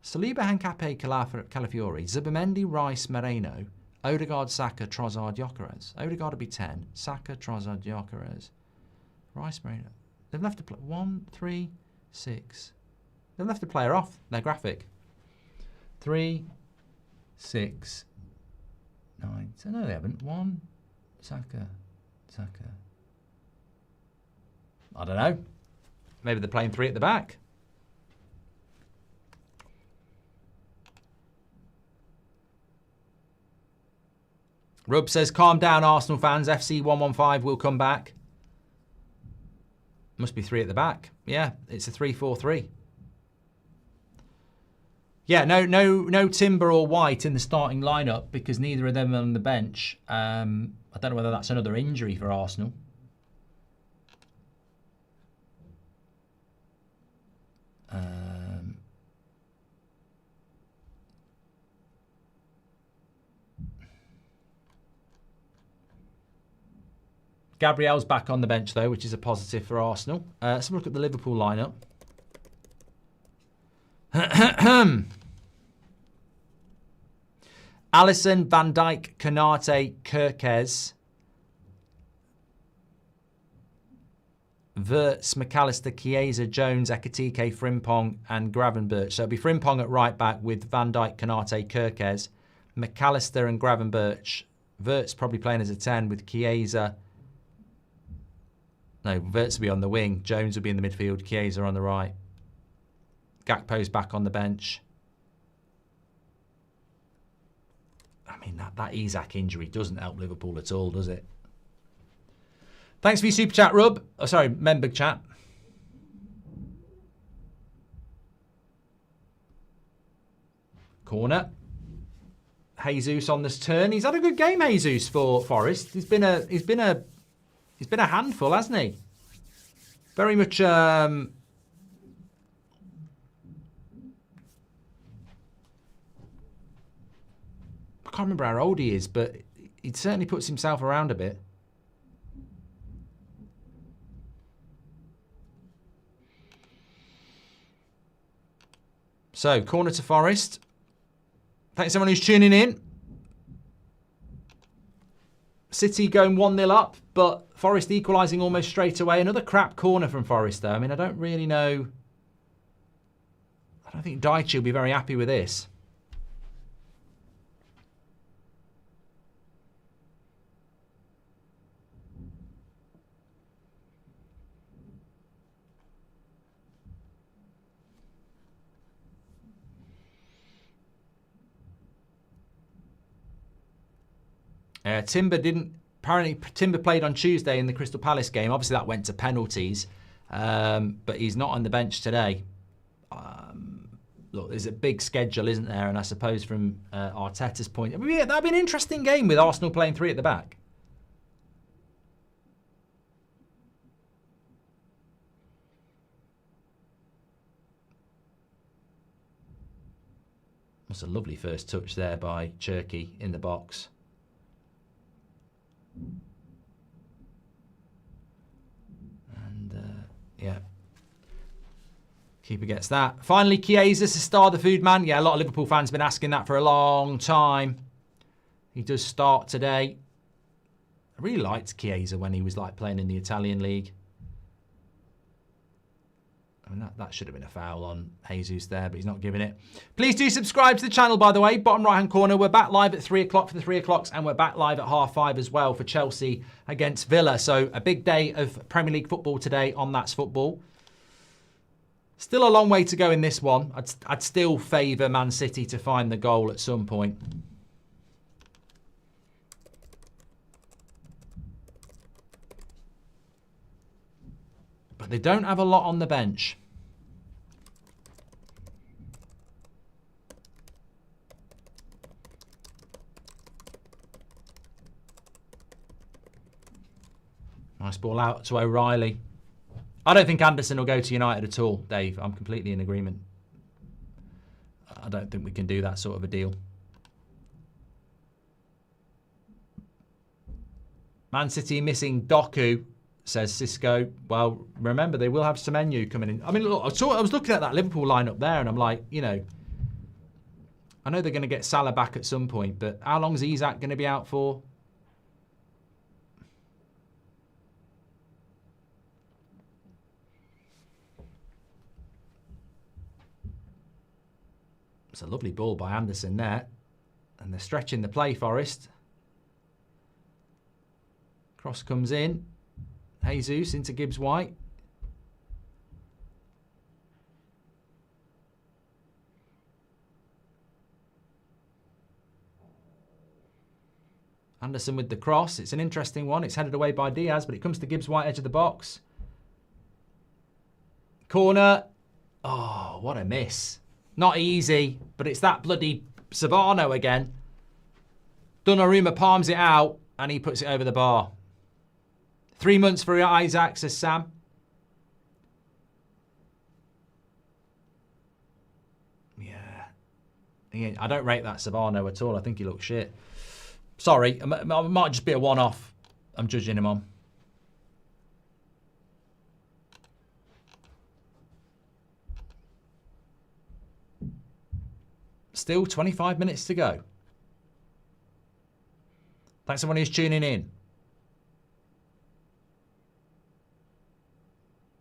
Saliba, Hincapié, Calafiori, Subamendi, Rice, Moreno, Odegaard, Saka, Trossard, Gyökeres. Odegaard will be 10. Saka, Trossard, Gyökeres. Rice, Moreno. They've left a player. 1, 3, 6. They've left a player off their graphic. 3, 6, 9. So no, they haven't. 1, Saka. I don't know. Maybe they're playing 3 at the back. Rub says, calm down, Arsenal fans. FC 115 will come back. Must be 3 at the back. Yeah, it's a 3-4-3. Yeah, no Timber or White in the starting lineup because neither of them are on the bench. I don't know whether that's another injury for Arsenal. Gabriel's back on the bench, though, which is a positive for Arsenal. Let's have a look at the Liverpool lineup. Alisson, Van Dijk, Konate, Kirkes, Wirtz, McAllister, Chiesa, Jones, Ekitike, Frimpong, and Gravenberch. So it'll be Frimpong at right back with Van Dijk, Konate, Kirkes, McAllister and Gravenberch. Wirtz probably playing as a 10 with Chiesa. No, Wirtz will be on the wing. Jones will be in the midfield. Chiesa on the right. Gakpo's back on the bench. I mean, that Isak injury doesn't help Liverpool at all, does it? Thanks for your super chat, Rub. Oh, sorry, member chat. Corner. Jesus on this turn. He's had a good game, Jesus, for Forest. He's been a handful, hasn't he? Very much. I can't remember how old he is, but he certainly puts himself around a bit. So, corner to Forest. Thanks everyone who's tuning in. City going 1-0 up, but Forest equalising almost straight away. Another crap corner from Forest, though. I mean, I don't really know. I don't think Daichi will be very happy with this. Apparently Timber played on Tuesday in the Crystal Palace game. Obviously that went to penalties, but he's not on the bench today. Look, there's a big schedule, isn't there? And I suppose from Arteta's point, I mean, yeah, that'd be an interesting game with Arsenal playing 3 at the back. That's a lovely first touch there by Cherky in the box. And yeah, keeper gets that. Finally, Chiesa to star the food man. Yeah, a lot of Liverpool fans have been asking that for a long time. He does start today. I really liked Chiesa when he was like playing in the Italian league. I mean, that should have been a foul on Jesus there, but he's not giving it. Please do subscribe to the channel, by the way. Bottom right-hand corner. We're back live at 3 o'clock for the 3 o'clocks, and we're back live at 5:30 as well for Chelsea against Villa. So a big day of Premier League football today on That's Football. Still a long way to go in this one. I'd still favour Man City to find the goal at some point. But they don't have a lot on the bench. Nice ball out to O'Reilly. I don't think Anderson will go to United at all, Dave. I'm completely in agreement. I don't think we can do that sort of a deal. Man City missing Doku, says Cisco. Well, remember, they will have Semenyo coming in. I mean, look, I was looking at that Liverpool lineup there, and I'm like, you know, I know they're going to get Salah back at some point, but how long is Isak going to be out for? It's a lovely ball by Anderson there. And they're stretching the play, Forest. Cross comes in. Jesus into Gibbs-White. Anderson with the cross. It's an interesting one. It's headed away by Diaz, but it comes to Gibbs-White, edge of the box. Corner. Oh, what a miss. Not easy, but it's that bloody Savano again. Donnarumma palms it out, and he puts it over the bar. 3 months for Isaac, says Sam. Yeah. I don't rate that Savano at all. I think he looks shit. Sorry, it might just be a one-off I'm judging him on. Still 25 minutes to go. Thanks everyone who's tuning in.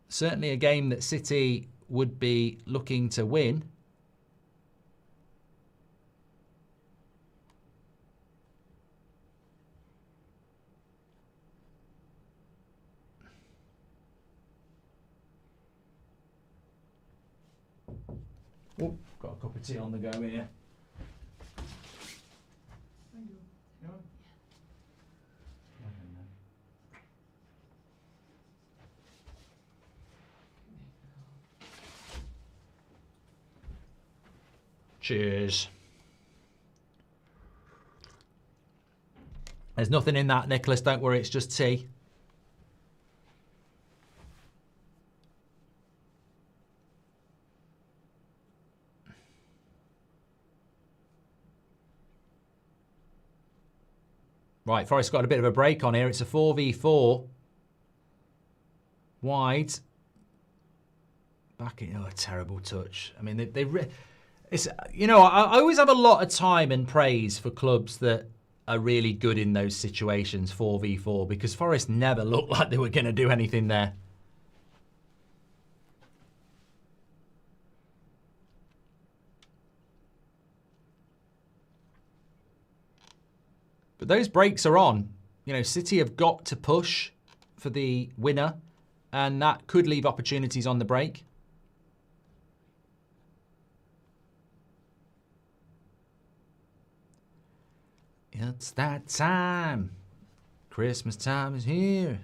Certainly a game that City would be looking to win. Oh, got a cup of tea on the go here. Thank you. Cheers. There's nothing in that, Nicholas. Don't worry, it's just tea. Right, Forest got a bit of a break on here. It's a 4v4. Wide. Back in, a terrible touch. I mean, it's, you know, I always have a lot of time and praise for clubs that are really good in those situations, 4v4, because Forest never looked like they were going to do anything there. But those breaks are on. You know, City have got to push for the winner, and that could leave opportunities on the break. It's that time. Christmas time is here.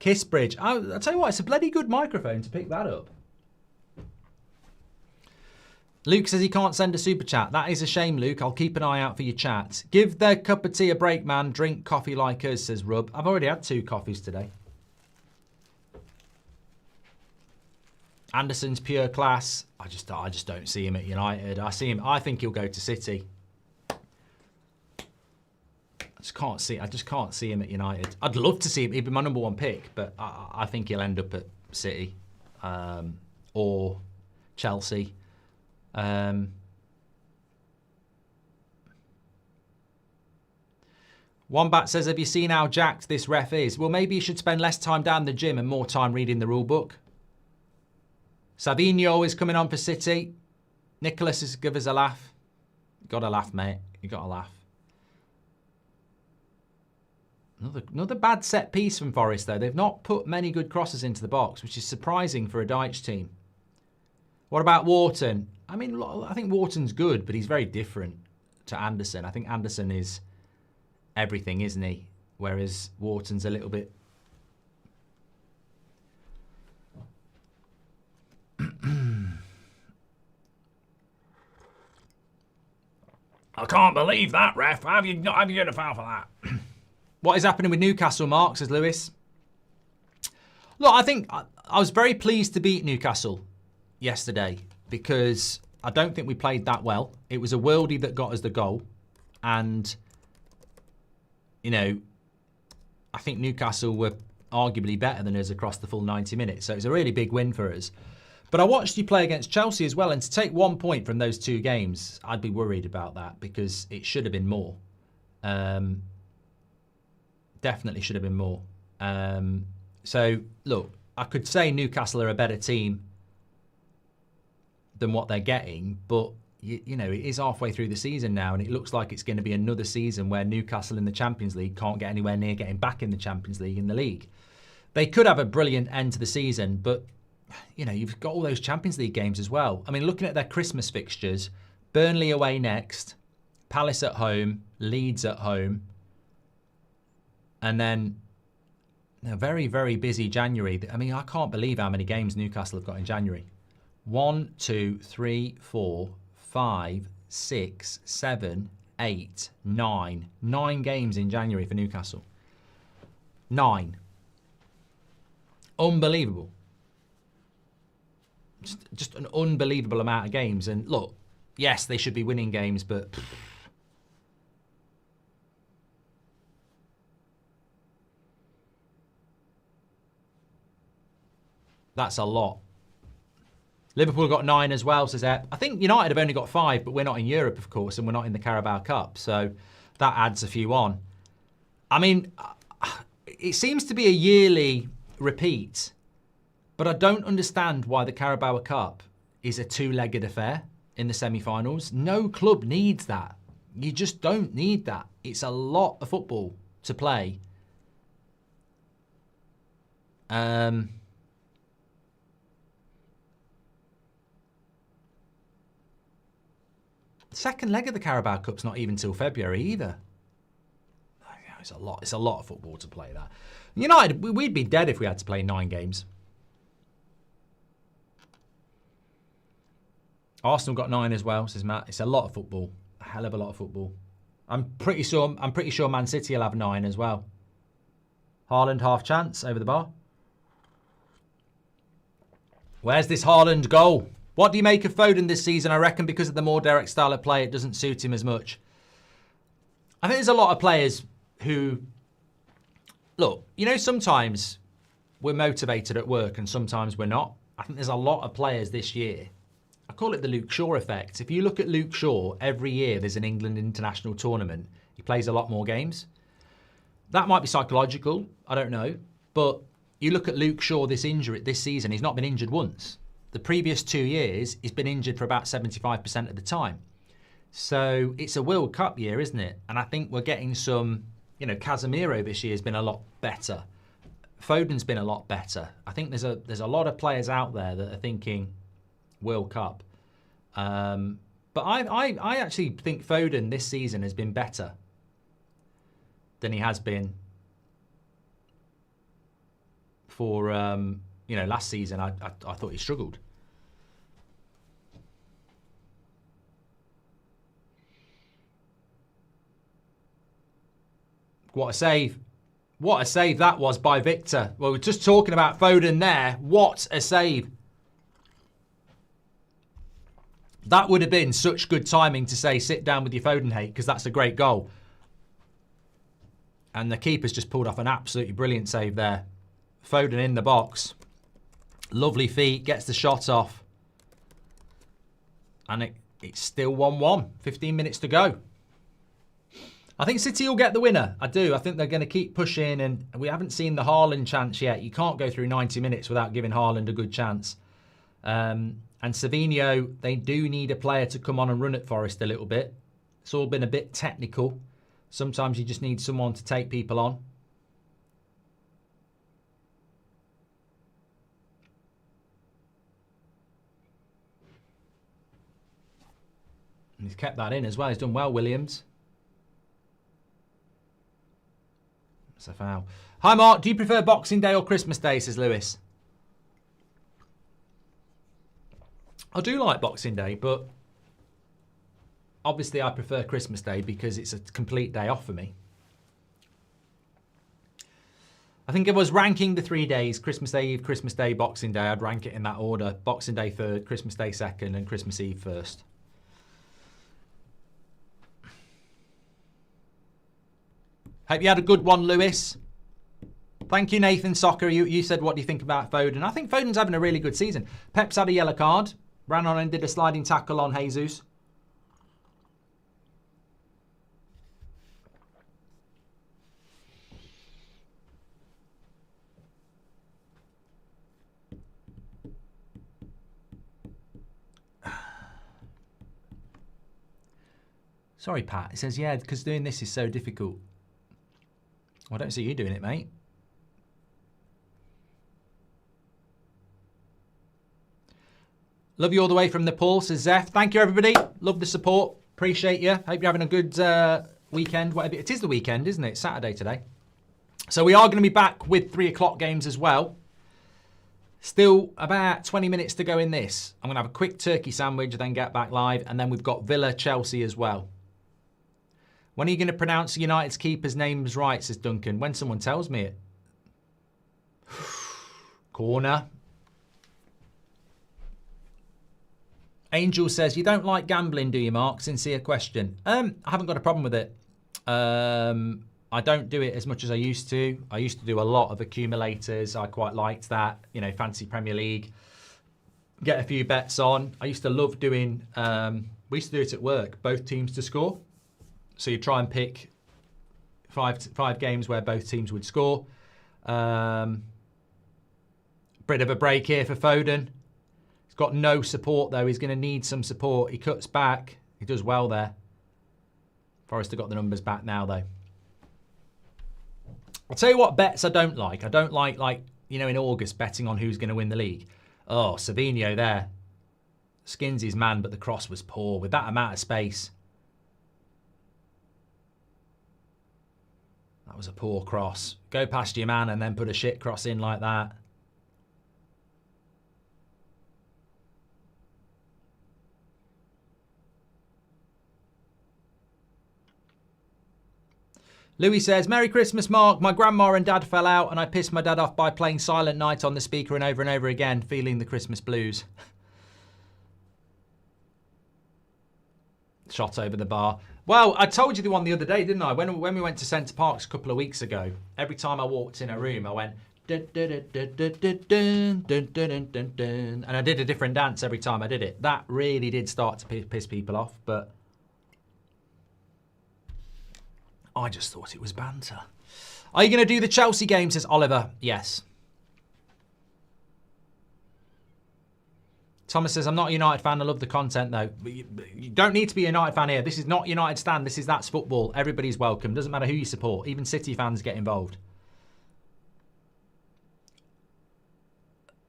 Kissbridge. I'll tell you what, it's a bloody good microphone to pick that up. Luke says he can't send a super chat. That is a shame, Luke. I'll keep an eye out for your chat. Give their cup of tea a break, man. Drink coffee like us, says Rub. I've already had 2 coffees today. Anderson's pure class. I just don't see him at United. I think he'll go to City. I just can't see him at United. I'd love to see him. He'd be my number 1 pick, but I think he'll end up at City or Chelsea. Wombat says, have you seen how jacked this ref is? Well, maybe you should spend less time down the gym and more time reading the rule book. Savinho is coming on for City. Nicholas is give us a laugh. You got to laugh, mate. You got to laugh. Another bad set piece from Forest, though. They've not put many good crosses into the box, which is surprising for a Dyche team. What about Wharton? I mean, I think Wharton's good, but he's very different to Anderson. I think Anderson is everything, isn't he? Whereas Wharton's a little bit... I can't believe that, ref. How have you got a foul for that? What is happening with Newcastle, Mark, says Lewis? Look, I think I was very pleased to beat Newcastle yesterday because I don't think we played that well. It was a worldie that got us the goal. And, you know, I think Newcastle were arguably better than us across the full 90 minutes. So it was a really big win for us. But I watched you play against Chelsea as well. And to take 1 point from those 2 games, I'd be worried about that because it should have been more. Definitely should have been more. So, look, I could say Newcastle are a better team than what they're getting. But, you know, it is halfway through the season now. And it looks like it's going to be another season where Newcastle in the Champions League can't get anywhere near getting back in the Champions League in the league. They could have a brilliant end to the season, but... you know, you've got all those Champions League games as well. I mean, looking at their Christmas fixtures, Burnley away next, Palace at home, Leeds at home, and then a very, very busy January. I mean, I can't believe how many games Newcastle have got in January. 1, 2, 3, 4, 5, 6, 7, 8, 9. 9 games in January for Newcastle. 9. Unbelievable. Just an unbelievable amount of games. And look, yes, they should be winning games, but... That's a lot. Liverpool got 9 as well, says Ep. I think United have only got 5, but we're not in Europe, of course, and we're not in the Carabao Cup. So that adds a few on. I mean, it seems to be a yearly repeat, but I don't understand why the Carabao Cup is a 2-legged affair in the semi-finals. No club needs that. You just don't need that. It's a lot of football to play. Second leg of the Carabao Cup's not even till February either. It's a lot. It's a lot of football to play that. United, we'd be dead if we had to play 9 games. Arsenal got 9 as well, says Matt. It's a lot of football. A hell of a lot of football. I'm pretty sure Man City will have 9 as well. Haaland half chance over the bar. Where's this Haaland goal? What do you make of Foden this season? I reckon because of the more direct style of play, it doesn't suit him as much. I think there's a lot of players who, look, sometimes we're motivated at work and sometimes we're not. I think there's a lot of players this year. I call it the Luke Shaw effect. If you look at Luke Shaw, every year there's an England international tournament. He plays a lot more games. That might be psychological. I don't know. But you look at Luke Shaw this season, he's not been injured once. The previous 2 years, he's been injured for about 75% of the time. So it's a World Cup year, isn't it? And I think we're getting some, Casemiro this year has been a lot better. Foden's been a lot better. I think there's a lot of players out there that are thinking World Cup. But I actually think Foden this season has been better than he has been for last season. I thought he struggled. What a save. What a save that was by Victor. Well, we're just talking about Foden there. What a save. That would have been such good timing to say, sit down with your Foden hate, because that's a great goal. And the keeper's just pulled off an absolutely brilliant save there. Foden in the box. Lovely feet, gets the shot off. And it's still 1-1. 15 minutes to go. I think City will get the winner. I do. I think they're going to keep pushing, and we haven't seen the Haaland chance yet. You can't go through 90 minutes without giving Haaland a good chance. And Savinho, they do need a player to come on and run at Forest a little bit. It's all been a bit technical. Sometimes you just need someone to take people on. And he's kept that in as well. He's done well, Williams. It's a foul. Hi, Mark. Do you prefer Boxing Day or Christmas Day, says Lewis. I do like Boxing Day, but obviously I prefer Christmas Day because it's a complete day off for me. I think if I was ranking the 3 days, Christmas Day Eve, Christmas Day, Boxing Day, I'd rank it in that order. Boxing Day third, Christmas Day second, and Christmas Eve first. Hope you had a good one, Lewis. Thank you, Nathan Soccer. You said, what do you think about Foden? I think Foden's having a really good season. Pep's had a yellow card. Ran on and did a sliding tackle on Jesus. Sorry, Pat. It says, yeah, because doing this is so difficult. Well, I don't see you doing it, mate. Love you all the way from Nepal, says Zeph. Thank you, everybody. Love the support. Appreciate you. Hope you're having a good weekend. Whatever. It is the weekend, isn't it? It's Saturday today. So we are going to be back with 3 o'clock games as well. Still about 20 minutes to go in this. I'm going to have a quick turkey sandwich, then get back live. And then we've got Villa, Chelsea as well. When are you going to pronounce United's keeper's names right, says Duncan? When someone tells me it. Corner. Angel says, you don't like gambling, do you, Mark? Sincere question. I haven't got a problem with it. I don't do it as much as I used to. I used to do a lot of accumulators. I quite liked that. You know, Fantasy Premier League. Get a few bets on. I used to love doing, we used to do it at work, both teams to score. So you try and pick five games where both teams would score. Bit of a break here for Foden. He's got no support though. He's going to need some support. He cuts back. He does well there. Forest have got the numbers back now though. I'll tell you what bets I don't like. I don't like, you know, in August betting on who's going to win the league. Oh, Savinho there. Skins his man, but the cross was poor with that amount of space. That was a poor cross. Go past your man and then put a shit cross in like that. Louis says, Merry Christmas, Mark. My grandma and dad fell out and I pissed my dad off by playing Silent Night on the speaker and over again, feeling the Christmas blues. Shot over the bar. Well, I told you the one the other day, didn't I? When we went to Centre Parks a couple of weeks ago, every time I walked in a room, I went... Dun, dun, dun, dun, dun, dun, dun, dun, dun, dun, and I did a different dance every time I did it. That really did start to piss people off, but... I just thought it was banter. Are you going to do the Chelsea game, says Oliver? Yes. Thomas says, I'm not a United fan. I love the content, though. But you don't need to be a United fan here. This is not United Stand. This is That's Football. Everybody's welcome. Doesn't matter who you support. Even City fans get involved.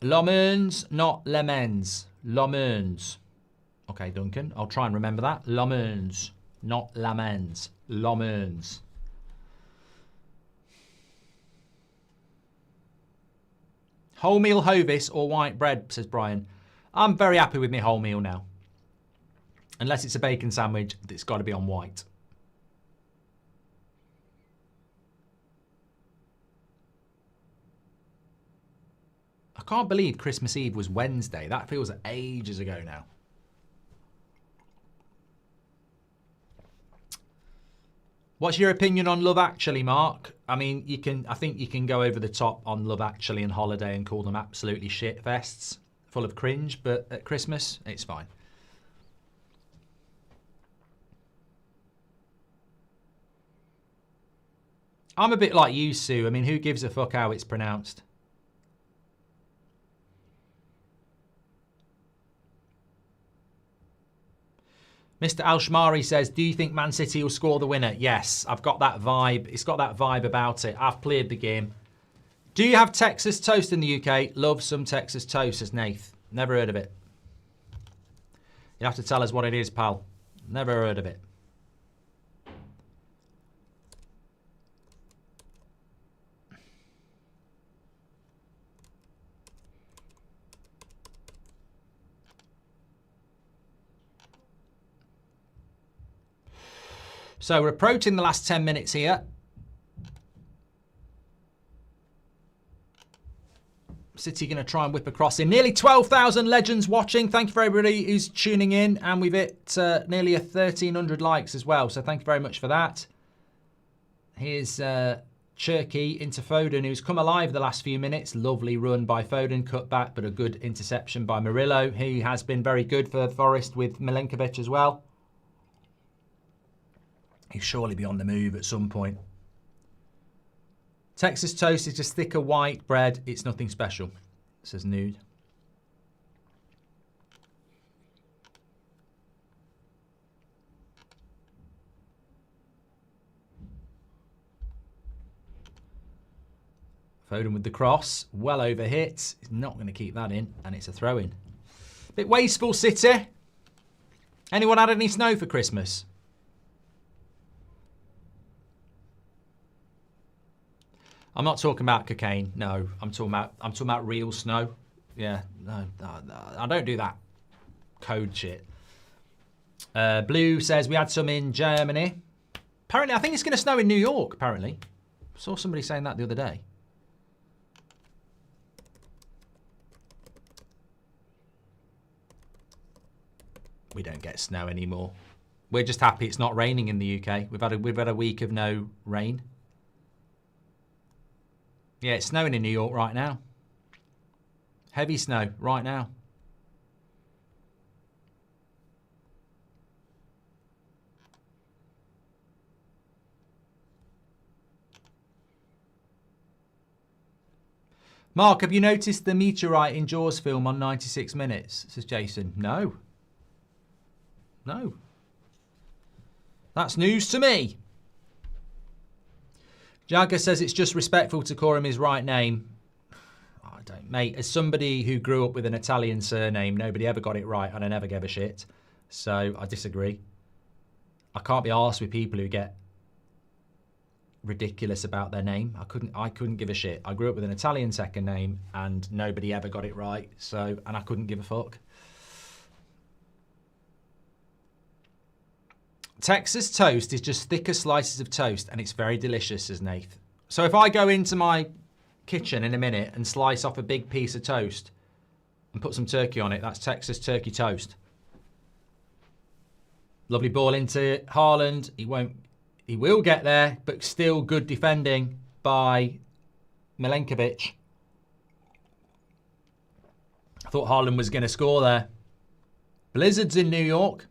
Lomans, not Lemens. Lomans. Okay, Duncan. I'll try and remember that. Lomans, not Lamens. Lomans. Wholemeal Hovis or white bread, says Brian. I'm very happy with my wholemeal now. Unless it's a bacon sandwich, it's got to be on white. I can't believe Christmas Eve was Wednesday. That feels ages ago now. What's your opinion on Love Actually, Mark? I mean, I think you can go over the top on Love Actually and Holiday and call them absolutely shit fests, full of cringe, but at Christmas, it's fine. I'm a bit like you, Sue. I mean, who gives a fuck how it's pronounced? Mr. Alshmari says, do you think Man City will score the winner? Yes, I've got that vibe. It's got that vibe about it. I've played the game. Do you have Texas toast in the UK? Love some Texas toast, says Nath. Never heard of it. You have to tell us what it is, pal. Never heard of it. So we're approaching the last 10 minutes here. City going to try and whip across in. Nearly 12,000 legends watching. Thank you for everybody who's tuning in. And we've hit nearly 1,300 likes as well. So thank you very much for that. Here's Cherky into Foden, who's come alive the last few minutes. Lovely run by Foden, cut back, but a good interception by Murillo. He has been very good for Forest with Milenkovic as well. He'll surely be on the move at some point. Texas toast is just thicker white bread. It's nothing special, says Nude. Foden with the cross. Well over hit. He's not going to keep that in, and it's a throw-in. Bit wasteful, City. Anyone had any snow for Christmas? I'm not talking about cocaine. No, I'm talking about real snow. Yeah, no, I don't do that code shit. Blue says we had some in Germany. Apparently, I think it's going to snow in New York. Apparently, saw somebody saying that the other day. We don't get snow anymore. We're just happy it's not raining in the UK. We've had a week of no rain. Yeah, it's snowing in New York right now. Heavy snow right now. Mark, have you noticed the meteorite in Jaws film on 96 minutes? Says Jason. No. No. That's news to me. Jagger says it's just respectful to call him his right name. I don't, mate. As somebody who grew up with an Italian surname, nobody ever got it right and I never gave a shit. So I disagree. I can't be arsed with people who get ridiculous about their name. I couldn't give a shit. I grew up with an Italian second name and nobody ever got it right. So, and I couldn't give a fuck. Texas toast is just thicker slices of toast and it's very delicious, says Nath. So if I go into my kitchen in a minute and slice off a big piece of toast and put some turkey on it, that's Texas turkey toast. Lovely ball into Haaland. He will get there, but still good defending by Milenkovic. I thought Haaland was going to score there. Blizzards in New York.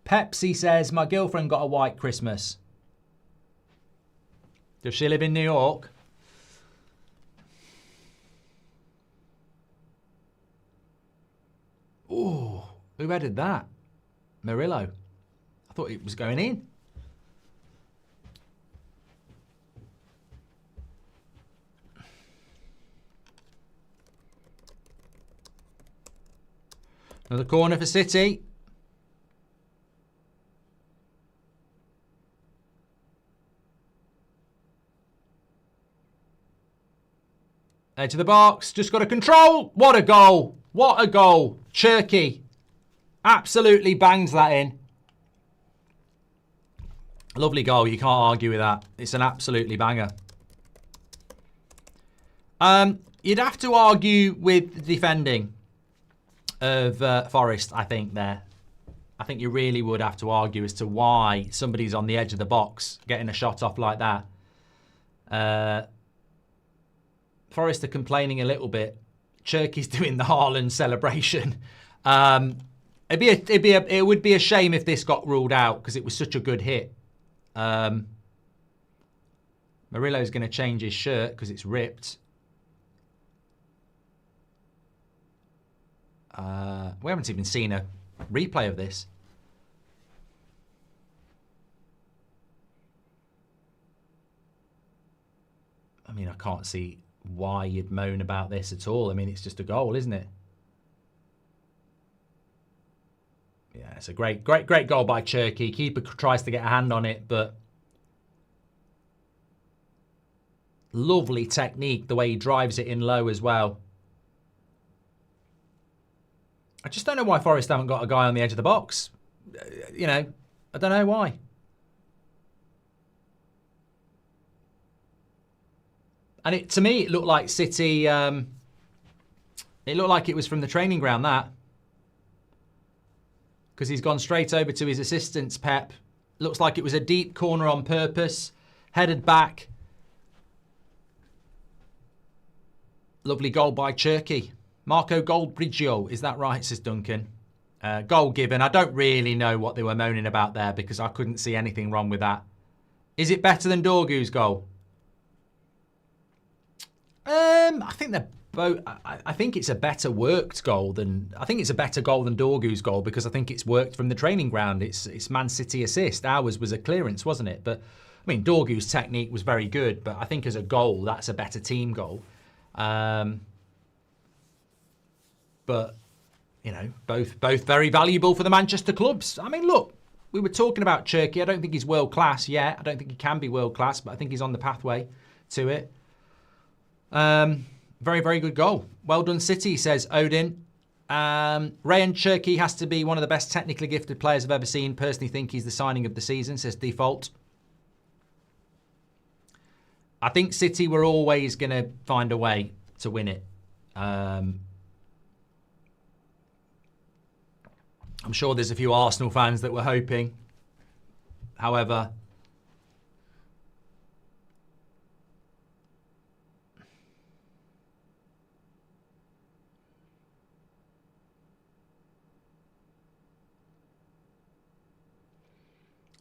Pepsi says, my girlfriend got a white Christmas. Does she live in New York? Oh, who headed that? Murillo. I thought it was going in. Another corner for City. Edge of the box, just got to control. What a goal. What a goal. Cherky absolutely bangs that in. Lovely goal, you can't argue with that. It's an absolutely banger. You'd have to argue with the defending of Forest, I think, there. I think you really would have to argue as to why somebody's on the edge of the box getting a shot off like that. Forest are complaining a little bit. Cherky's doing the Haaland celebration. It would be a shame if this got ruled out because it was such a good hit. Murillo's going to change his shirt because it's ripped. We haven't even seen a replay of this. I mean, I can't see why you'd moan about this at all. I mean, it's just a goal, isn't it? Yeah, it's a great goal by Cherky. Keeper tries to get a hand on it, but lovely technique, the way he drives it in low as well. I just don't know why Forest haven't got a guy on the edge of the box. You know, I don't know why. And to me, it looked like City, it looked like it was from the training ground, that. Because he's gone straight over to his assistants, Pep. Looks like it was a deep corner on purpose. Headed back. Lovely goal by Cherky. Marco Goldbridgio, is that right, says Duncan? Goal given. I don't really know what they were moaning about there because I couldn't see anything wrong with that. Is it better than Dorgu's goal? I think they're both. I think it's a better worked goal than. I think it's a better goal than Dorgu's goal because I think it's worked from the training ground. It's Man City assist. Ours was a clearance, wasn't it? But I mean, Dorgu's technique was very good. But I think as a goal, that's a better team goal. But you know, both very valuable for the Manchester clubs. I mean, look, we were talking about Cherky. I don't think he's world class yet. I don't think he can be world class, but I think he's on the pathway to it. Very, very good goal. Well done, City, says Odin. Rayan Cherky has to be one of the best technically gifted players I've ever seen. Personally think he's the signing of the season, says Default. I think City were always going to find a way to win it. I'm sure there's a few Arsenal fans that were hoping. However,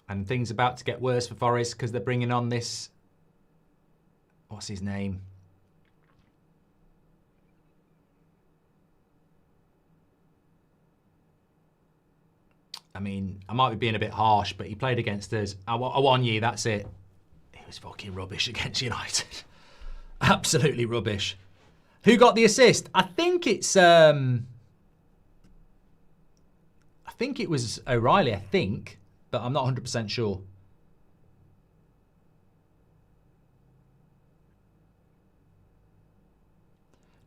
and things about to get worse for Forest because they're bringing on this, what's his name? I mean, I might be being a bit harsh, but he played against us. Awonyi, that's it. He was fucking rubbish against United. Absolutely rubbish. Who got the assist? I think it was O'Reilly, I think, but I'm not 100% sure.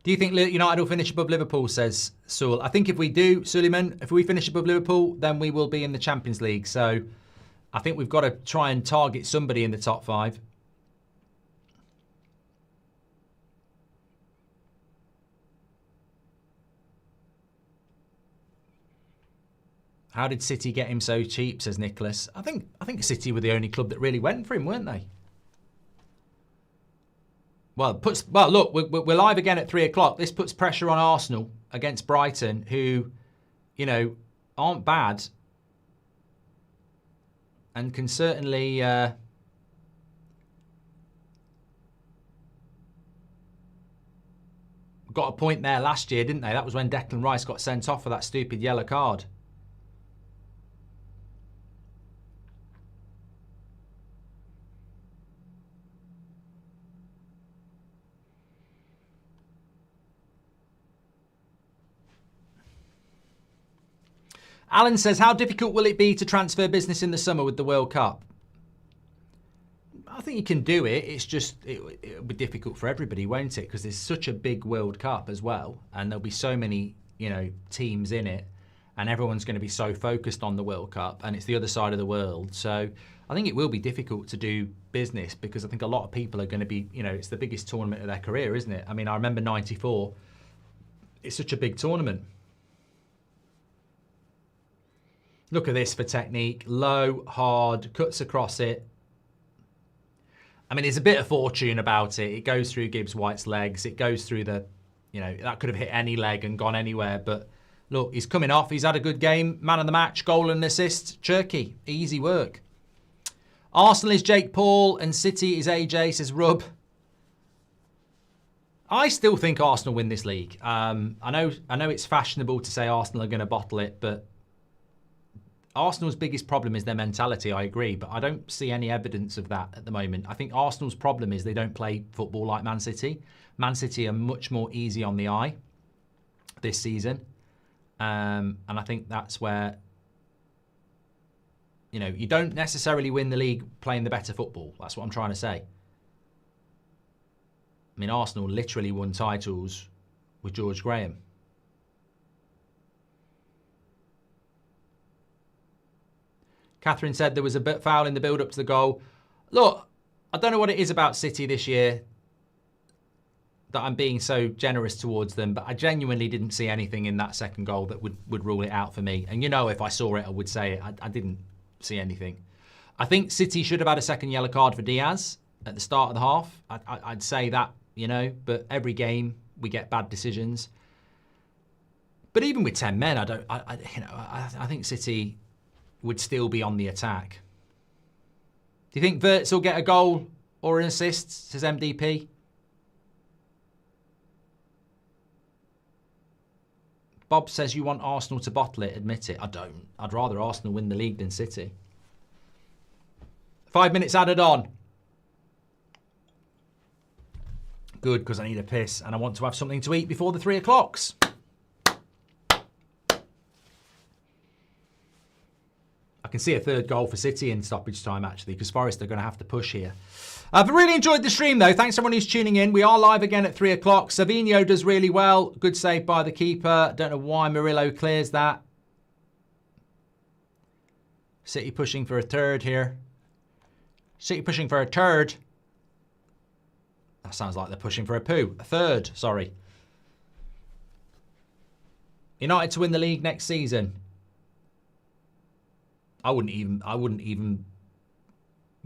Do you think United will finish above Liverpool, says Sewell? I think if we do, Suleiman, if we finish above Liverpool, then we will be in the Champions League. So I think we've got to try and target somebody in the top 5. How did City get him so cheap, says Nicholas? I think City were the only club that really went for him, weren't they? Well, look, we're live again at 3 o'clock. This puts pressure on Arsenal against Brighton, who, aren't bad and can certainly got a point there last year, didn't they? That was when Declan Rice got sent off for that stupid yellow card. Alan says, how difficult will it be to transfer business in the summer with the World Cup? I think you can do it. It's just, it'll be difficult for everybody, won't it? Because there's such a big World Cup as well. And there'll be so many, teams in it. And everyone's going to be so focused on the World Cup. And it's the other side of the world. So I think it will be difficult to do business because I think a lot of people are going to be, it's the biggest tournament of their career, isn't it? I mean, I remember 94. It's such a big tournament. Look at this for technique. Low, hard, cuts across it. I mean, there's a bit of fortune about it. It goes through Gibbs White's legs. It goes through that could have hit any leg and gone anywhere. But look, he's coming off. He's had a good game. Man of the match, goal and assist. Cherky, easy work. Arsenal is Jake Paul and City is AJ, says Rub. I still think Arsenal win this league. I know it's fashionable to say Arsenal are going to bottle it, but Arsenal's biggest problem is their mentality, I agree, but I don't see any evidence of that at the moment. I think Arsenal's problem is they don't play football like Man City. Man City are much more easy on the eye this season. And I think that's where, you don't necessarily win the league playing the better football. That's what I'm trying to say. I mean, Arsenal literally won titles with George Graham. Catherine said there was a bit foul in the build-up to the goal. Look, I don't know what it is about City this year that I'm being so generous towards them, but I genuinely didn't see anything in that second goal that would rule it out for me. And if I saw it, I would say it. I didn't see anything. I think City should have had a second yellow card for Diaz at the start of the half. I'd say that, but every game we get bad decisions. But even with 10 men, I think City would still be on the attack. Do you think Wirtz will get a goal or an assist, says MDP? Bob says you want Arsenal to bottle it, admit it. I don't. I'd rather Arsenal win the league than City. 5 minutes added on. Good, because I need a piss and I want to have something to eat before the 3 o'clocks. I can see a third goal for City in stoppage time, actually, because Forest are going to have to push here. I've really enjoyed the stream, though. Thanks to everyone who's tuning in. We are live again at 3 o'clock. Savinho does really well. Good save by the keeper. Don't know why Murillo clears that. City pushing for a third here. City pushing for a third. That sounds like they're pushing for a poo. A third, sorry. United to win the league next season. I wouldn't even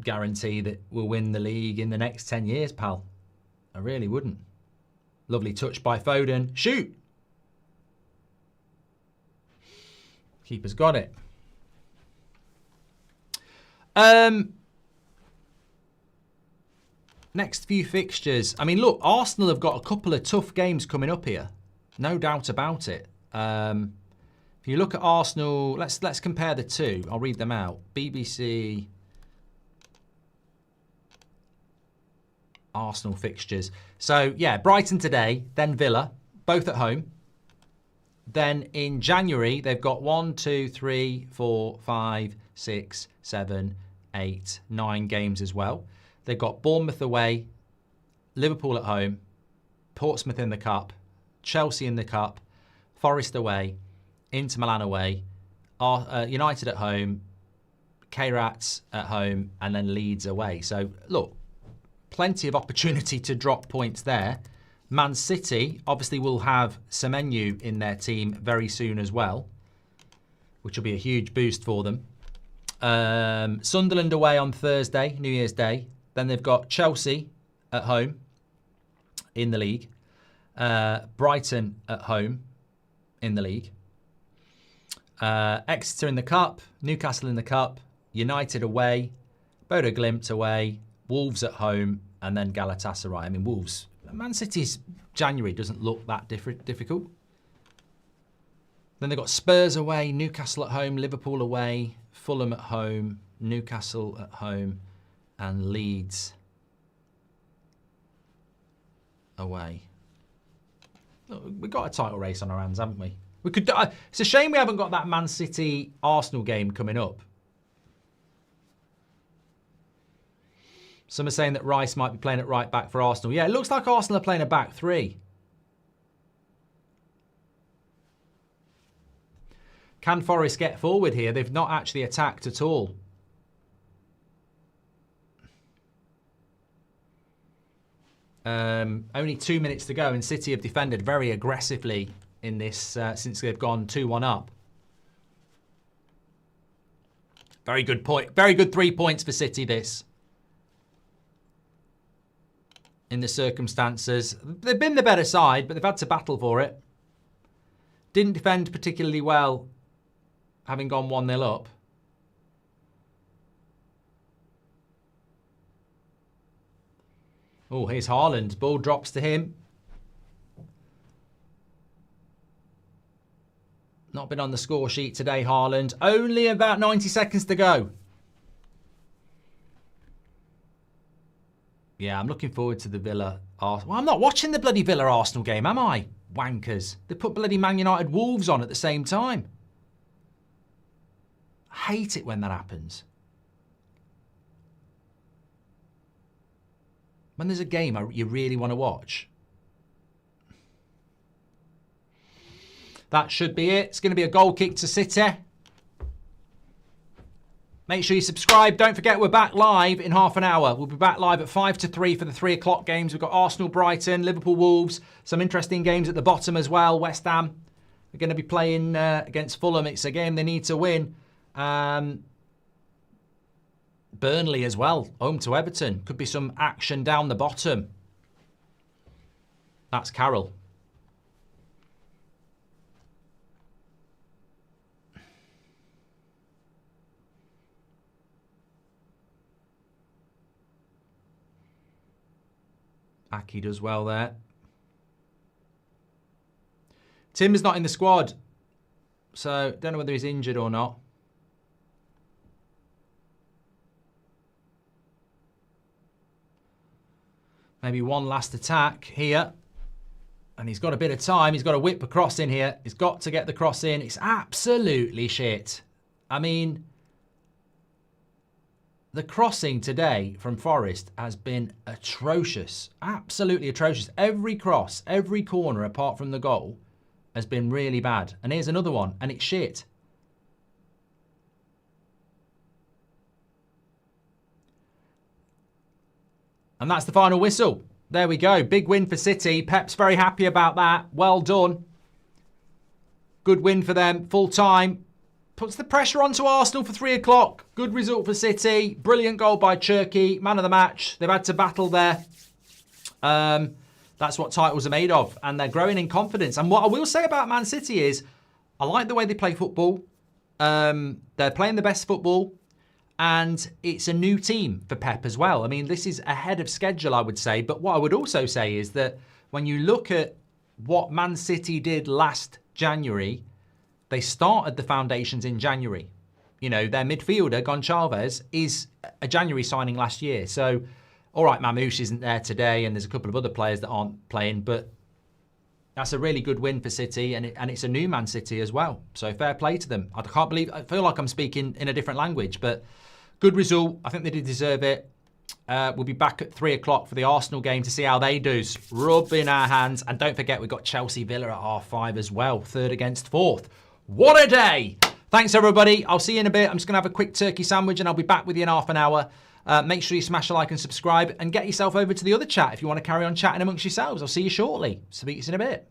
guarantee that we'll win the league in the next 10 years, pal. I really wouldn't. Lovely touch by Foden. Shoot! Keeper's got it. Next few fixtures. I mean, look, Arsenal have got a couple of tough games coming up here. No doubt about it. If you look at Arsenal, let's compare the two. I'll read them out. BBC Arsenal fixtures. So, yeah, Brighton today, then Villa, both at home. Then in January, they've got 1, 2, 3, 4, 5, 6, 7, 8, 9 games as well. They've got Bournemouth away, Liverpool at home, Portsmouth in the Cup, Chelsea in the Cup, Forest away, Inter Milan away, United at home, K-Rats at home, and then Leeds away. So, look, plenty of opportunity to drop points there. Man City obviously will have Semenyo in their team very soon as well, which will be a huge boost for them. Sunderland away on Thursday, New Year's Day. Then they've got Chelsea at home in the league. Brighton at home in the league. Exeter in the Cup. Newcastle in the Cup. United away. Bodo Glimt away. Wolves at home. And then Galatasaray. I mean, Wolves. Man City's January doesn't look that difficult. Then they've got Spurs away. Newcastle at home. Liverpool away. Fulham at home. Newcastle at home. And Leeds away. Look, we've got a title race on our hands, haven't we? We could. It's a shame we haven't got that Man City Arsenal game coming up. Some are saying that Rice might be playing at right back for Arsenal. Yeah, it looks like Arsenal are playing a back three. Can Forest get forward here? They've not actually attacked at all. Only 2 minutes to go, and City have defended very aggressively in this since they've gone 2-1 up. Very good point. Very good 3 points for City, this. In the circumstances. They've been the better side, but they've had to battle for it. Didn't defend particularly well, having gone 1-0 up. Oh, here's Haaland. Ball drops to him. Not been on the score sheet today, Haaland. Only about 90 seconds to go. Yeah, I'm looking forward to the Villa. Well, I'm not watching the bloody Villa Arsenal game, am I? Wankers. They put bloody Man United Wolves on at the same time. I hate it when that happens. When there's a game you really want to watch. That should be it. It's going to be a goal kick to City. Make sure you subscribe. Don't forget we're back live in half an hour. We'll be back live at 5 to 3 for the 3 o'clock games. We've got Arsenal, Brighton, Liverpool, Wolves. Some interesting games at the bottom as well. West Ham are going to be playing against Fulham. It's a game they need to win. Burnley as well, home to Everton. Could be some action down the bottom. That's Carroll. Aki does well there. Tim's not in the squad, so don't know whether he's injured or not. Maybe one last attack here. And he's got a bit of time. He's got to whip a cross in here. He's got to get the cross in. It's absolutely shit. I mean, the crossing today from Forest has been atrocious. Absolutely atrocious. Every cross, every corner apart from the goal has been really bad. And here's another one, and it's shit. And that's the final whistle. There we go. Big win for City. Pep's very happy about that. Well done. Good win for them. Full time. puts the pressure onto Arsenal for 3 o'clock. Good result for City. Brilliant goal by Cherki. Man of the match. They've had to battle there. That's what titles are made of. And they're growing in confidence. And what I will say about Man City is, I like the way they play football. They're playing the best football. And it's a new team for Pep as well. I mean, this is ahead of schedule, I would say. But what I would also say is that when you look at what Man City did last January, they started the foundations in January. You know, their midfielder, Goncalves, is a January signing last year. So, all right, Mamouche isn't there today, and there's a couple of other players that aren't playing, but that's a really good win for City, and it's a new Man City as well. So fair play to them. I feel like I'm speaking in a different language, but good result. I think they did deserve it. We'll be back at 3 o'clock for the Arsenal game to see how they do. Rubbing our hands. And don't forget, we've got Chelsea Villa at 5:30 as well. 3rd against 4th. What a day. Thanks, everybody. I'll see you in a bit. I'm just going to have a quick turkey sandwich and I'll be back with you in half an hour. Make sure you smash a like and subscribe and get yourself over to the other chat if you want to carry on chatting amongst yourselves. I'll see you shortly. Speak to you in a bit.